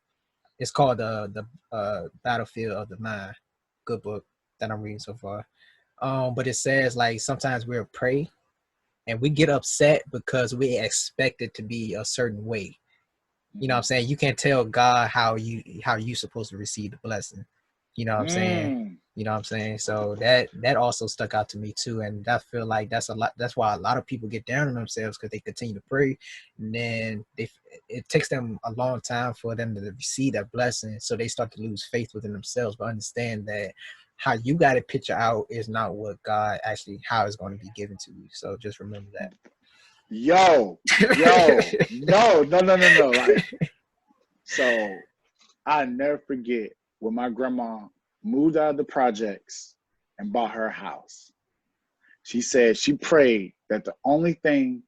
It's called the Battlefield of the Mind. Good book that I'm reading so far. But it says like sometimes we'll pray and we get upset because we expect it to be a certain way. You know what I'm saying? You can't tell God how you supposed to receive the blessing. You know what I'm saying? You know what I'm saying? So that also stuck out to me too. And I feel like that's why a lot of people get down on themselves, because they continue to pray, and then it takes them a long time for them to receive that blessing. So they start to lose faith within themselves, but understand that how you got it picture out is not what God actually, how it's going to be given to you. So just remember that. No. Like, so I never forget when my grandma moved out of the projects and bought her house. She said she prayed that the only thing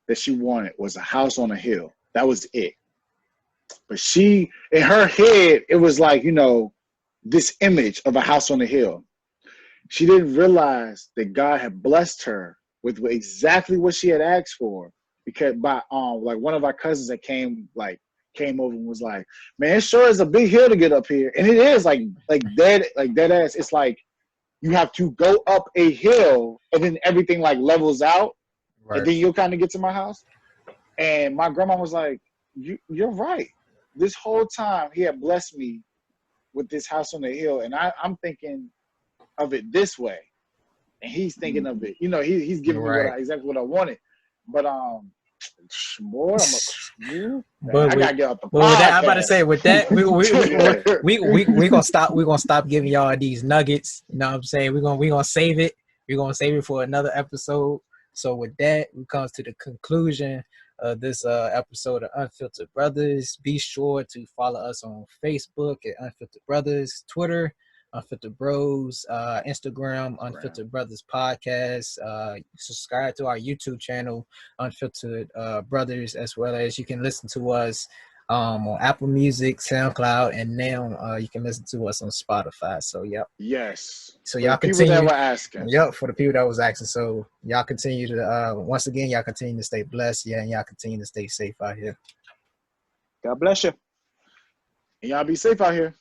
that she wanted was a house on a hill. That was it. But she, in her head, it was like, this image of a house on a hill. She didn't realize that God had blessed her with exactly what she had asked for, because by like one of our cousins that came over and was like, man, it sure is a big hill to get up here. And it is like dead ass. It's like you have to go up a hill and then everything like levels out. Right. And then you'll kind of get to my house. And my grandma was like, you're right. This whole time he had blessed me with this house on the hill. And I'm thinking of it this way. And he's thinking of it, he's giving me exactly what I wanted. But boy, I gotta get up the podcast. With that, I'm about to say, with that, we gonna stop giving y'all these nuggets. You know what I'm saying? We're gonna save it. We're gonna save it for another episode. So with that, we come to the conclusion of this episode of Unfiltered Brothers. Be sure to follow us on Facebook at Unfiltered Brothers, Twitter, Unfiltered Bros, Instagram, Unfiltered Brothers Podcast. Subscribe to our YouTube channel, Unfiltered Brothers, as well as you can listen to us on Apple Music, SoundCloud, and now you can listen to us on Spotify. So, yep. Yes. So y'all continue. People that were asking. Yep, for the people that was asking. So y'all continue to, once again, y'all continue to stay blessed. Yeah, and y'all continue to stay safe out here. God bless you. And y'all be safe out here.